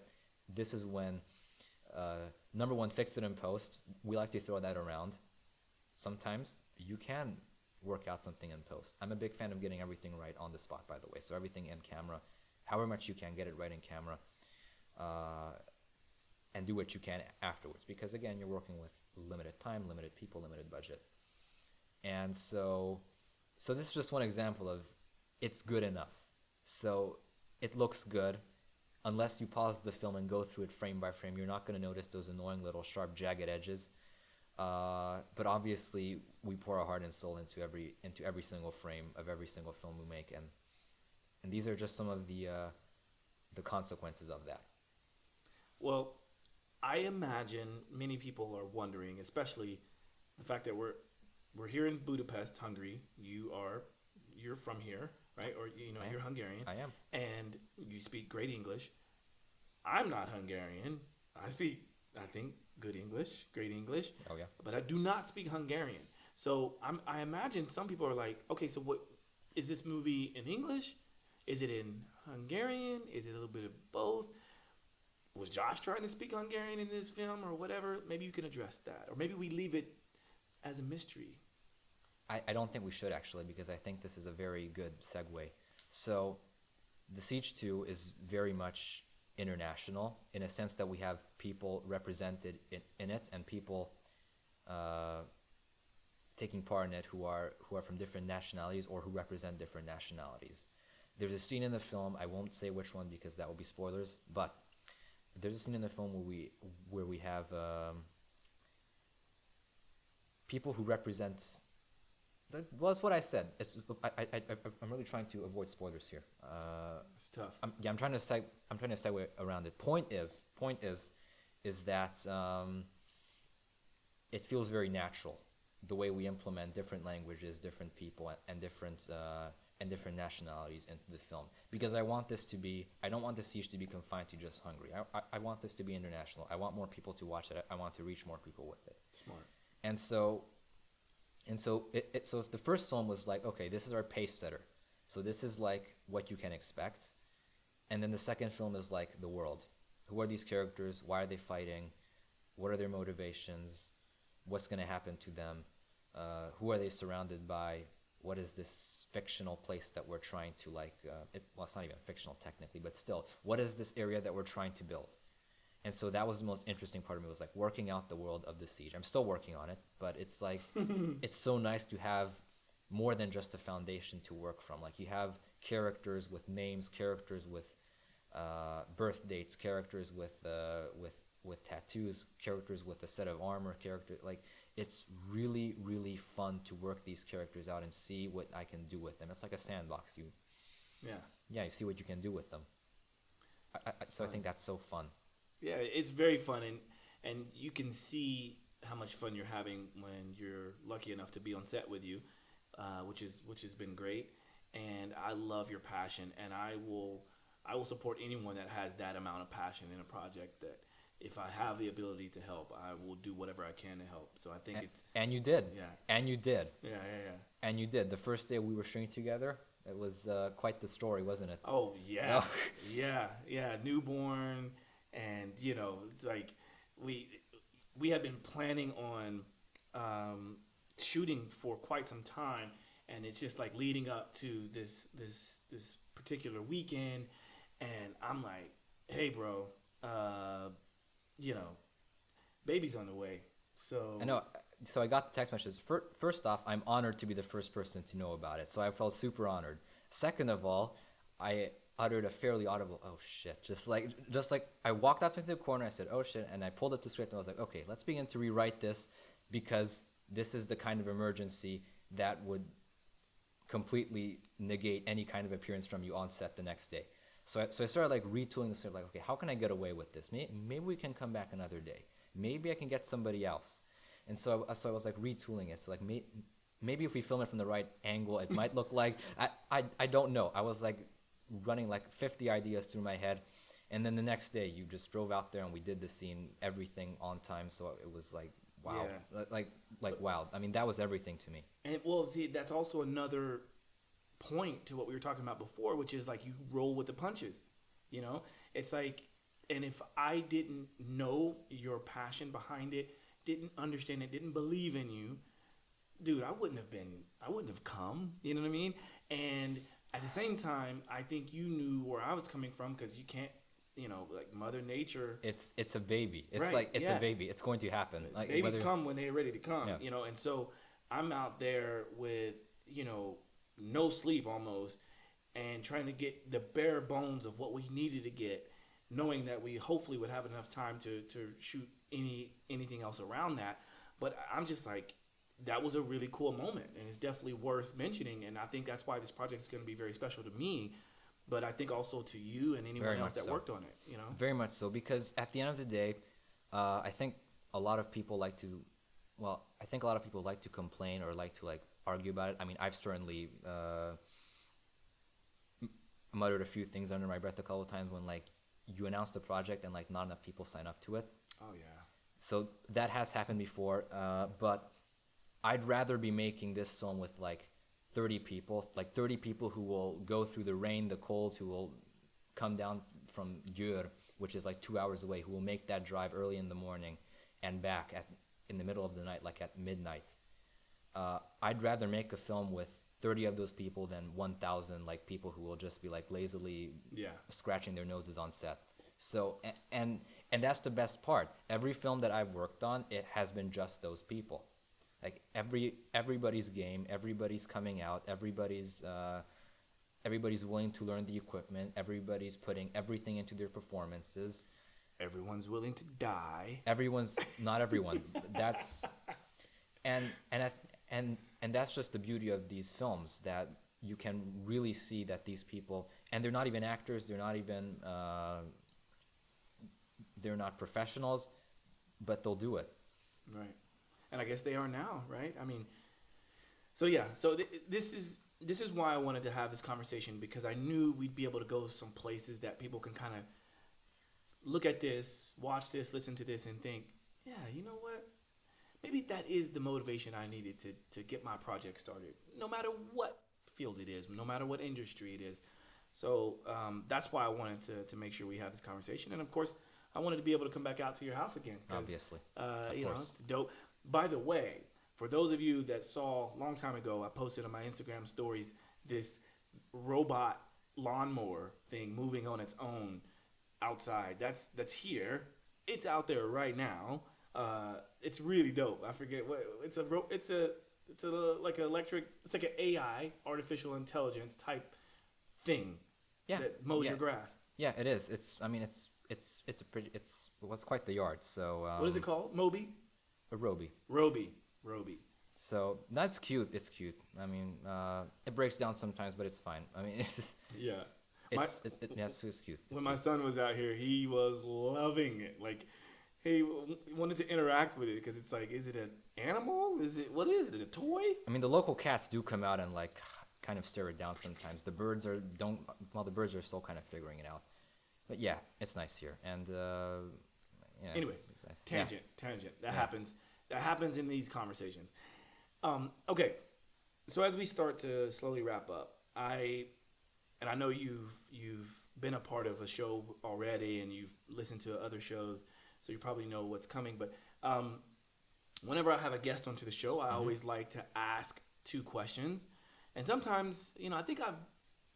S4: this is when, number one, fix it in post. We like to throw that around. Sometimes you can work out something in post. I'm a big fan of getting everything right on the spot, by the way. So everything in camera, however much you can, get it right in camera, and do what you can afterwards. Because again, you're working with limited time, limited people, limited budget. And so this is just one example of it's good enough. So it looks good. Unless you pause the film and go through it frame by frame, you're not going to notice those annoying little sharp, jagged edges. But obviously, we pour our heart and soul into every single frame of every single film we make, and these are just some of the consequences of that.
S3: Well, I imagine many people are wondering, especially the fact that we're here in Budapest, Hungary. You're from here, right? Or you're Hungarian.
S4: I am.
S3: And you speak great English. I'm not Hungarian. I speak, I think, good English, great English.
S4: Oh yeah.
S3: But I do not speak Hungarian. So I imagine some people are like, okay, so what is this movie in English? Is it in Hungarian? Is it a little bit of both? Was Josh trying to speak Hungarian in this film or whatever? Maybe you can address that. Or maybe we leave it as a mystery.
S4: I don't think we should, actually, because I think this is a very good segue. So The Siege 2 is very much international in a sense that we have people represented in it, and people taking part in it who are from different nationalities or who represent different nationalities. There's a scene in the film, I won't say which one because that will be spoilers, but there's a scene in the film where we have people who represent. Well, that's what I said. I'm really trying to avoid spoilers here.
S3: It's tough.
S4: I'm trying to segue around it. Point is that it feels very natural the way we implement different languages, different people, and different nationalities into the film. Because I don't want the Siege to be confined to just Hungary. I want this to be international. I want more people to watch it. I want to reach more people with it.
S3: Smart.
S4: And so if the first film was like, okay, this is our pace setter, so this is like what you can expect, and then the second film is like the world. Who are these characters? Why are they fighting? What are their motivations? What's going to happen to them? Who are they surrounded by? what is this fictional place that we're trying to like, well, it's not even fictional technically, but still, what is this area that we're trying to build? And so that was the most interesting part of me, was like working out the world of the siege. I'm still working on it, but it's like, it's so nice to have more than just a foundation to work from. Like you have characters with names, characters with birth dates, characters with tattoos, characters with a set of armor, like it's really, really fun to work these characters out and see what I can do with them. It's like a sandbox. You see what you can do with them. So I think that's so fun.
S3: Yeah, it's very fun, and you can see how much fun you're having when you're lucky enough to be on set with you, which has been great. And I love your passion, and I will support anyone that has that amount of passion in a project. That if I have the ability to help, I will do whatever I can to help. So I think
S4: and you did.
S3: Yeah.
S4: And you did.
S3: Yeah.
S4: And you did. The first day we were shooting together, it was quite the story, wasn't it?
S3: Oh yeah,
S4: No.
S3: yeah. Newborn, and it's like we had been planning on shooting for quite some time, and it's just like leading up to this particular weekend, and I'm like, hey bro, baby's on the way. So
S4: I know. So I got the text message. First off, I'm honored to be the first person to know about it. So I felt super honored. Second of all, I uttered a fairly audible, "Oh shit!" Just like I walked out into the corner. I said, "Oh shit!" And I pulled up the script and I was like, "Okay, let's begin to rewrite this, because this is the kind of emergency that would completely negate any kind of appearance from you on set the next day." So I started like retooling the script. Like, okay, how can I get away with this? Maybe we can come back another day. Maybe I can get somebody else. And so I was like retooling it. So like maybe if we film it from the right angle, it might look like I don't know. I was like running like 50 ideas through my head, and then the next day you just drove out there and we did the scene, everything on time. So it was like wow, like wow. I mean, that was everything to me.
S3: And well, see, that's also another point to what we were talking about before, which is like you roll with the punches. It's like, and if I didn't know your passion behind it, didn't understand it, didn't believe in you, dude, I wouldn't have come. You know what I mean? And at the same time, I think you knew where I was coming from, because you can't, like Mother Nature.
S4: It's a baby. It's
S3: right,
S4: like a baby. It's going to happen. Like
S3: babies come when they're ready to come.
S4: Yeah.
S3: And so I'm out there with no sleep almost, and trying to get the bare bones of what we needed to get, knowing that we hopefully would have enough time to shoot anything else around that. But I'm just like, that was a really cool moment, and it's definitely worth mentioning. And I think that's why this project is going to be very special to me, but I think also to you and anyone else that worked on it.
S4: Very much so, because at the end of the day, I think a lot of people like to complain or like to argue about it. I mean, I've certainly muttered a few things under my breath a couple of times when you announced a project and not enough people sign up to it.
S3: Oh yeah.
S4: So that has happened before, but I'd rather be making this film with 30 people, 30 people who will go through the rain, the cold, who will come down from Győr, which is 2 hours away, who will make that drive early in the morning and back in the middle of the night, at midnight. I'd rather make a film with 30 of those people than 1,000 people who will just be lazily scratching their noses on set. So and that's the best part. Every film that I've worked on, it has been just those people. Everybody's game, everybody's coming out, everybody's willing to learn the equipment, everybody's putting everything into their performances.
S3: Everyone's willing to die.
S4: Not everyone. That's and that's just the beauty of these films, that you can really see that these people, and they're not even actors, they're not even they're not professionals, but they'll do it.
S3: Right. And I guess they are now, right? I mean, so yeah. So this is why I wanted to have this conversation, because I knew we'd be able to go some places that people can kind of look at this, watch this, listen to this, and think, yeah, you know what? Maybe that is the motivation I needed to get my project started, no matter what field it is, no matter what industry it is. So that's why I wanted to make sure we have this conversation. And of course, I wanted to be able to come back out to your house again.
S4: Obviously.
S3: It's dope. By the way, For those of you that saw a long time ago, I posted on my Instagram stories this robot lawnmower thing moving on its own outside. That's here. It's out there right now. It's really dope. I forget what it's like an electric. It's like an AI, artificial intelligence type thing.
S4: Yeah.
S3: That mows
S4: Yeah.
S3: your grass.
S4: Yeah, it is. It's a pretty. It's quite the yard. So
S3: What is it called? Moby?
S4: A Roby.
S3: Roby.
S4: So that's cute. It's cute. I mean, it breaks down sometimes, but it's fine. I mean,
S3: Yeah.
S4: it's cute.
S3: When my son was out here, he was loving it. Like, he wanted to interact with it because it's like, is it an animal? What is it? Is it a toy?
S4: I mean, the local cats do come out and like kind of stare it down sometimes. The birds are still kind of figuring it out. But yeah, it's nice here. And
S3: Anyway,
S4: it's nice.
S3: tangent. That happens. That happens in these conversations. Okay, so as we start to slowly wrap up, I know you've been a part of a show already, and you've listened to other shows, so you probably know what's coming. But whenever I have a guest onto the show, I always like to ask 2 questions, and sometimes, I think I've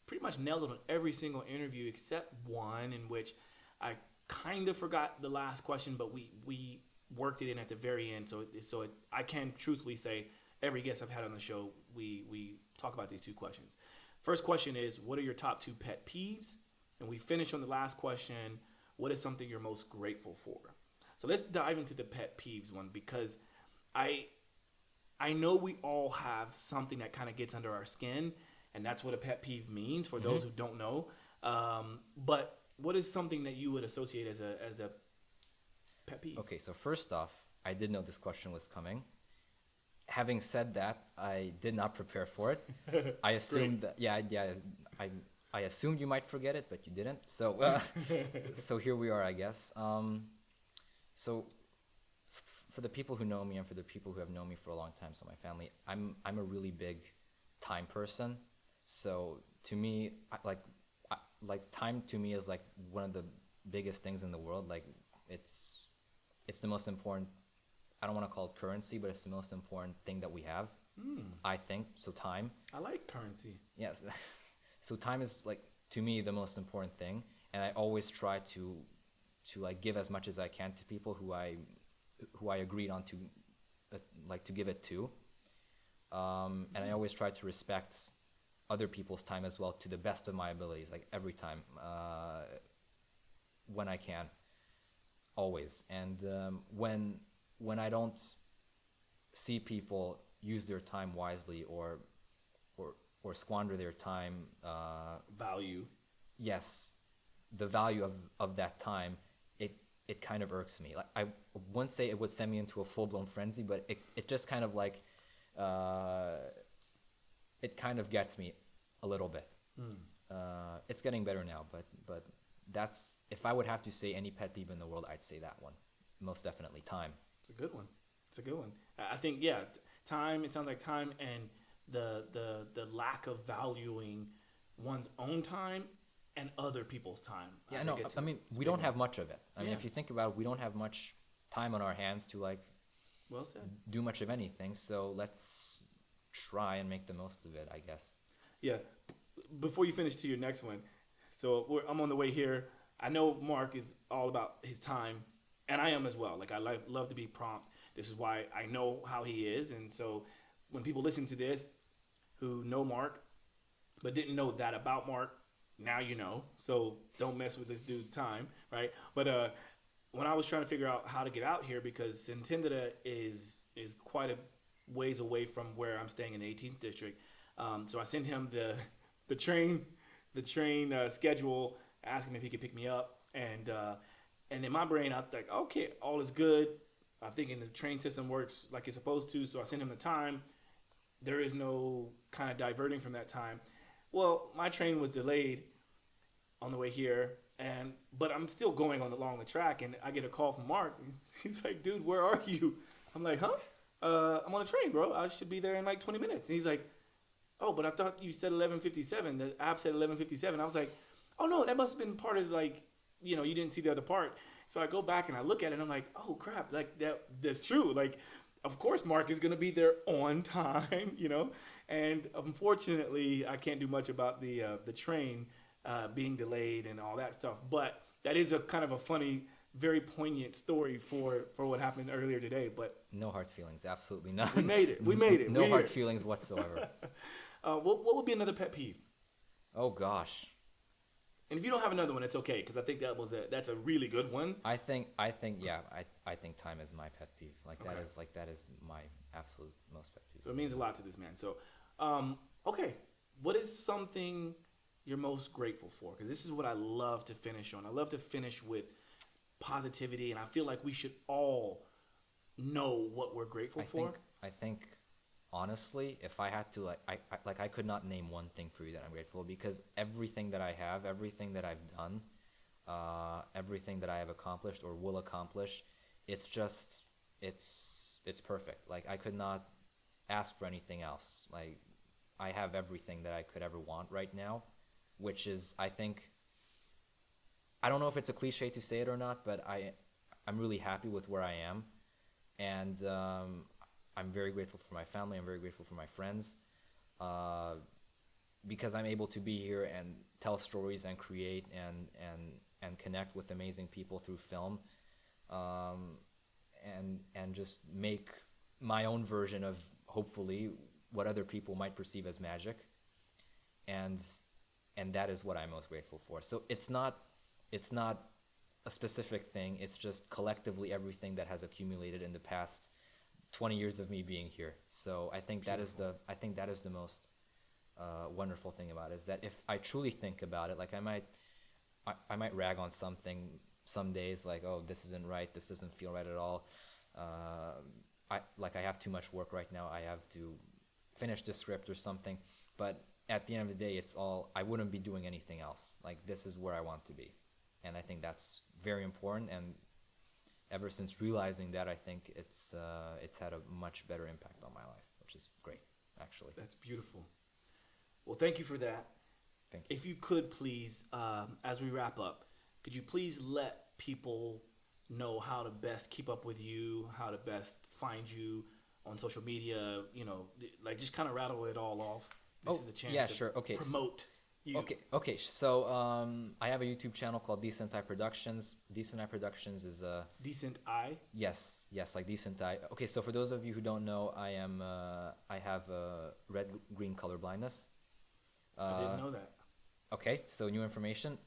S3: pretty much nailed it on every single interview except one in which I kind of forgot the last question, but we worked it in at the very end. So I can truthfully say every guest I've had on the show, we talk about these 2 questions. First question is, what are your top 2 pet peeves? And we finish on the last question, what is something you're most grateful for? So let's dive into the pet peeves one, because I know we all have something that kind of gets under our skin, and that's what a pet peeve means for those who don't know. But what is something that you would associate as a pet peeve?
S4: Okay, so first off, I did know this question was coming. Having said that, I did not prepare for it. I assumed I assumed you might forget it, but you didn't. So so here we are, I guess. So for the people who know me and for the people who have known me for a long time, so my family, I'm a really big time person. So to me, time to me is like one of the biggest things in the world. Like it's the most important. I don't want to call it currency, but it's the most important thing that we have. I think so. Time.
S3: I like currency.
S4: Yes. So time is like to me the most important thing, and I always try to like give as much as I can to people who I agreed on to to give it to. And I always try to respect other people's time as well to the best of my abilities, like every time when I can, always. And when I don't see people use their time wisely or squander their time,
S3: Value.
S4: yes, the value of that time, it kind of irks me. Like I wouldn't say it would send me into a full-blown frenzy, but it just kind of like it kind of gets me a little bit. It's getting better now, but that's, if I would have to say any pet peeve in the world, I'd say that one. Most definitely time.
S3: It's a good one. I think, time, it sounds like time and the lack of valuing one's own time and other people's time.
S4: Yeah, no, I mean, we don't have much of it. I mean, if you think about it, we don't have much time on our hands to like
S3: well said.
S4: Do much of anything. So let's try and make the most of it, I guess.
S3: Yeah. Before you finish to your next one, so I'm on the way here. I know Mark is all about his time, and I am as well. Like I love to be prompt. This is why I know how he is, and so when people listen to this who know Mark but didn't know that about Mark, now you know. So don't mess with this dude's time, right? But when I was trying to figure out how to get out here, because Santindra is quite a ways away from where I'm staying in the 18th district, so I sent him the train schedule, asked him if he could pick me up, and in my brain I'm like, okay, all is good. I'm thinking the train system works like it's supposed to, so I sent him the time. There is no kind of diverting from that time. Well, my train was delayed on the way here, but I'm still going along the track, and I get a call from Mark. He's like, dude, where are you? I'm like, huh? I'm on a train, bro. I should be there in like 20 minutes. And he's like, oh, but I thought you said 11:57. The app said 11:57. I was like, oh, no, that must have been part of like, you didn't see the other part. So I go back and I look at it and I'm like, oh, crap, like that's true. Like of course, Mark is going to be there on time, and unfortunately, I can't do much about the train being delayed and all that stuff. But that is a kind of a funny, very poignant story for what happened earlier today. But
S4: No hard feelings, absolutely none.
S3: we made it. We made it.
S4: No
S3: We're
S4: hard
S3: here.
S4: feelings whatsoever.
S3: What would be another pet peeve?
S4: Oh gosh.
S3: And if you don't have another one, it's okay, because I think that's a really good one.
S4: I think time is my pet peeve. That is my absolute most pet peeve.
S3: So it means a lot to this man. So, okay, what is something you're most grateful for? Because this is what I love to finish on. I love to finish with positivity, and I feel like we should all know what we're grateful for.
S4: I think honestly, if I had to I could not name one thing for you that I'm grateful for, because everything that I have, everything that I've done, everything that I have accomplished or will accomplish, it's perfect. Like, I could not ask for anything else. Like, I have everything that I could ever want right now, which is, I think, I don't know if it's a cliche to say it or not, but I'm really happy with where I am, and I'm very grateful for my family. I'm very grateful for my friends, because I'm able to be here and tell stories and create and connect with amazing people through film, and just make my own version of, hopefully, what other people might perceive as magic, and that is what I'm most grateful for. So it's not a specific thing. It's just collectively everything that has accumulated in the past 20 years of me being here. So I think that is the most wonderful thing about it, is that if I truly think about it, like, I might rag on something some days, like, oh, this isn't right, this doesn't feel right at all. I have too much work right now, I have to finish this script or something. But at the end of the day, I wouldn't be doing anything else. Like, this is where I want to be. And I think that's very important, and ever since realizing that, I think it's had a much better impact on my life, which is great, actually.
S3: That's beautiful. Well, thank you for that.
S4: Thank you.
S3: If you could please, as we wrap up, could you please let people know how to best keep up with you, how to best find you on social media, like, just kind of rattle it all off. This is a chance to
S4: sure. Okay,
S3: promote you.
S4: Okay. So I have a YouTube channel called DecentEye Productions. DecentEye Productions is a
S3: DecentEye?
S4: Yes, like DecentEye. Okay, so for those of you who don't know, I have red-green color blindness.
S3: I didn't know that.
S4: Okay, so new information.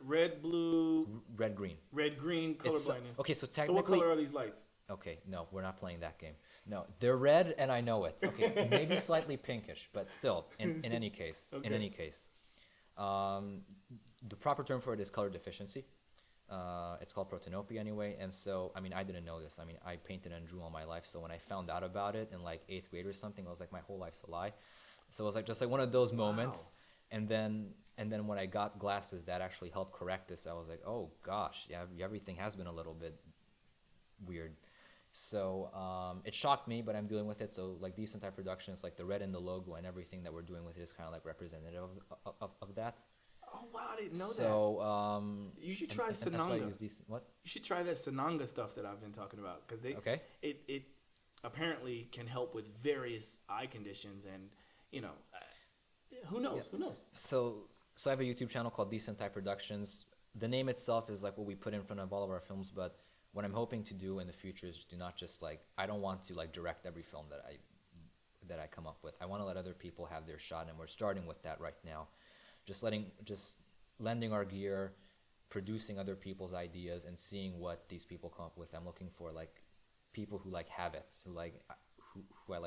S3: Red, blue,
S4: Red-green.
S3: red-green color blindness.
S4: Okay, so
S3: So
S4: technically.
S3: what color are these lights?
S4: Okay, no, we're not playing that game. No, they're red, and I know it. Okay, maybe slightly pinkish, but still, in any case, the proper term for it is color deficiency. It's called protanopia anyway, and so, I didn't know this. I painted and drew all my life, so when I found out about it in like 8th grade or something, I was like, my whole life's a lie. So it was like just like one of those moments, and then when I got glasses that actually helped correct this, I was like, oh gosh, yeah, everything has been a little bit weird. So it shocked me, but I'm dealing with it. So like DecentEye Productions, like the red in the logo and everything that we're doing with it is kind of like representative of that.
S3: Oh wow, I didn't know that.
S4: So
S3: you should try
S4: and that's why I use
S3: Sananga. You should try that Sananga stuff that I've been talking about, because it apparently can help with various eye conditions, and who knows?
S4: So I have a YouTube channel called DecentEye Productions. The name itself is like what we put in front of all of our films, but what I'm hoping to do in the future is to not just I don't want to direct every film that I come up with. I want to let other people have their shot, and we're starting with that right now. Just lending our gear, producing other people's ideas, and seeing what these people come up with. I'm looking for people who like habits, who I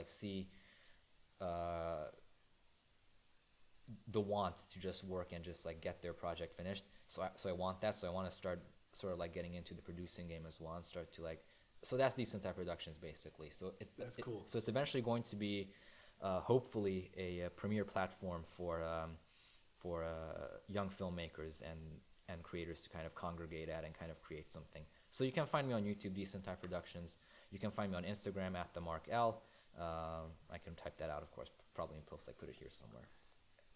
S4: see the want to just work and just get their project finished. So I want that. So I want to start sort of getting into the producing game as well, and start to so that's DecentEye Productions basically. So that's cool. So it's eventually going to be hopefully a premier platform for young filmmakers and creators to kind of congregate at and kind of create something. So you can find me on YouTube, DecentEye Productions. You can find me on Instagram at @themarkl. I can type that out, of course, probably in post. Put it here somewhere.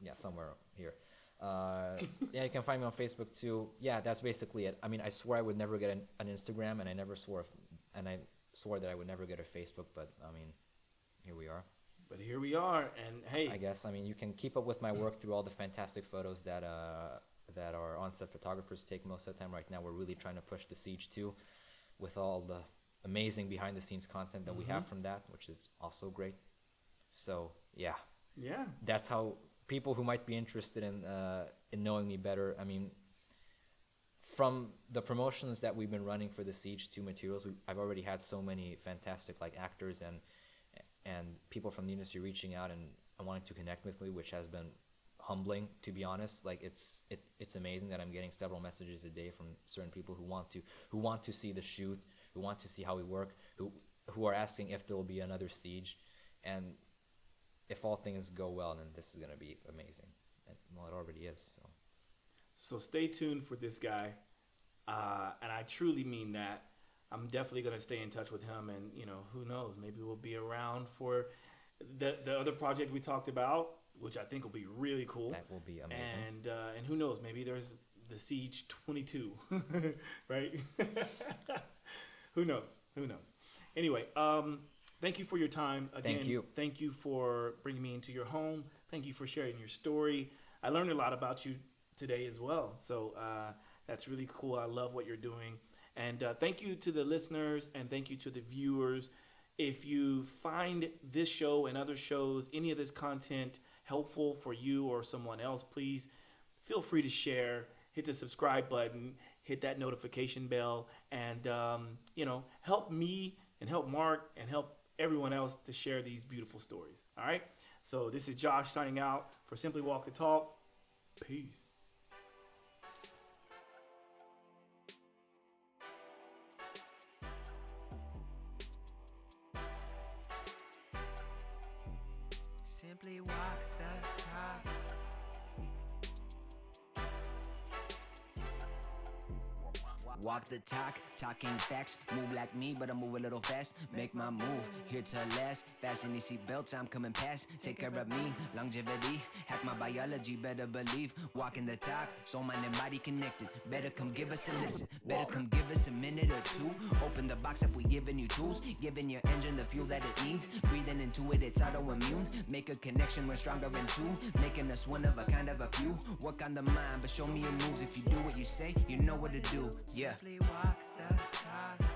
S4: Yeah, somewhere here. Yeah, you can find me on Facebook too. Yeah, that's basically it. I swear I would never get an Instagram, and I never swore, and swore that I would never get a Facebook, but I mean, here we are.
S3: But here we are, and hey,
S4: I guess, I mean, you can keep up with my work through all the fantastic photos that our on-set photographers take most of the time. Right now, we're really trying to push the Siege 2 with all the amazing behind-the-scenes content that we have from that, which is also great. So, yeah, that's how people who might be interested in knowing me better, I mean, from the promotions that we've been running for the Siege 2 materials, I've already had so many fantastic like actors and people from the industry reaching out and wanting to connect with me, which has been humbling, to be honest. Like it's amazing that I'm getting several messages a day from certain people who want to see the shoot, who want to see how we work, who are asking if there will be another Siege, and if all things go well, then this is going to be amazing. And well, it already is.
S3: So stay tuned for this guy, and I truly mean that. I'm definitely going to stay in touch with him, and who knows, maybe we'll be around for the other project we talked about, which I think will be really cool.
S4: That will be amazing.
S3: And who knows, maybe there's the Siege 22, right? Who knows? Anyway, thank you for your time. Again, thank you for bringing me into your home. Thank you for sharing your story. I learned a lot about you today as well. So that's really cool. I love what you're doing. And thank you to the listeners, and thank you to the viewers. If you find this show and other shows, any of this content helpful for you or someone else, please feel free to share, hit the subscribe button, hit that notification bell, and help me and help Mark and help everyone else to share these beautiful stories. All right? So this is Josh signing out for Simply Walk the Talk. Peace.
S2: Simply walk the talk.
S5: Walk the talk, talking facts. Move like me, but I move a little fast. Make my move, here to last. Fasten these seatbelts, I'm coming past. Take care of me, longevity. Hack my biology, better believe. Walking the talk, soul, mind, and body connected. Better come give us a listen. Better come give us a minute or two. Open the box up, we giving you tools. Giving your engine the fuel that it needs. Breathing into it, it's autoimmune. Make a connection, we're stronger in two. Making us one of a kind of a few. Work on the mind, but show me your moves. If you do what you say, you know what to do. Yeah.
S2: Simply walk the talk.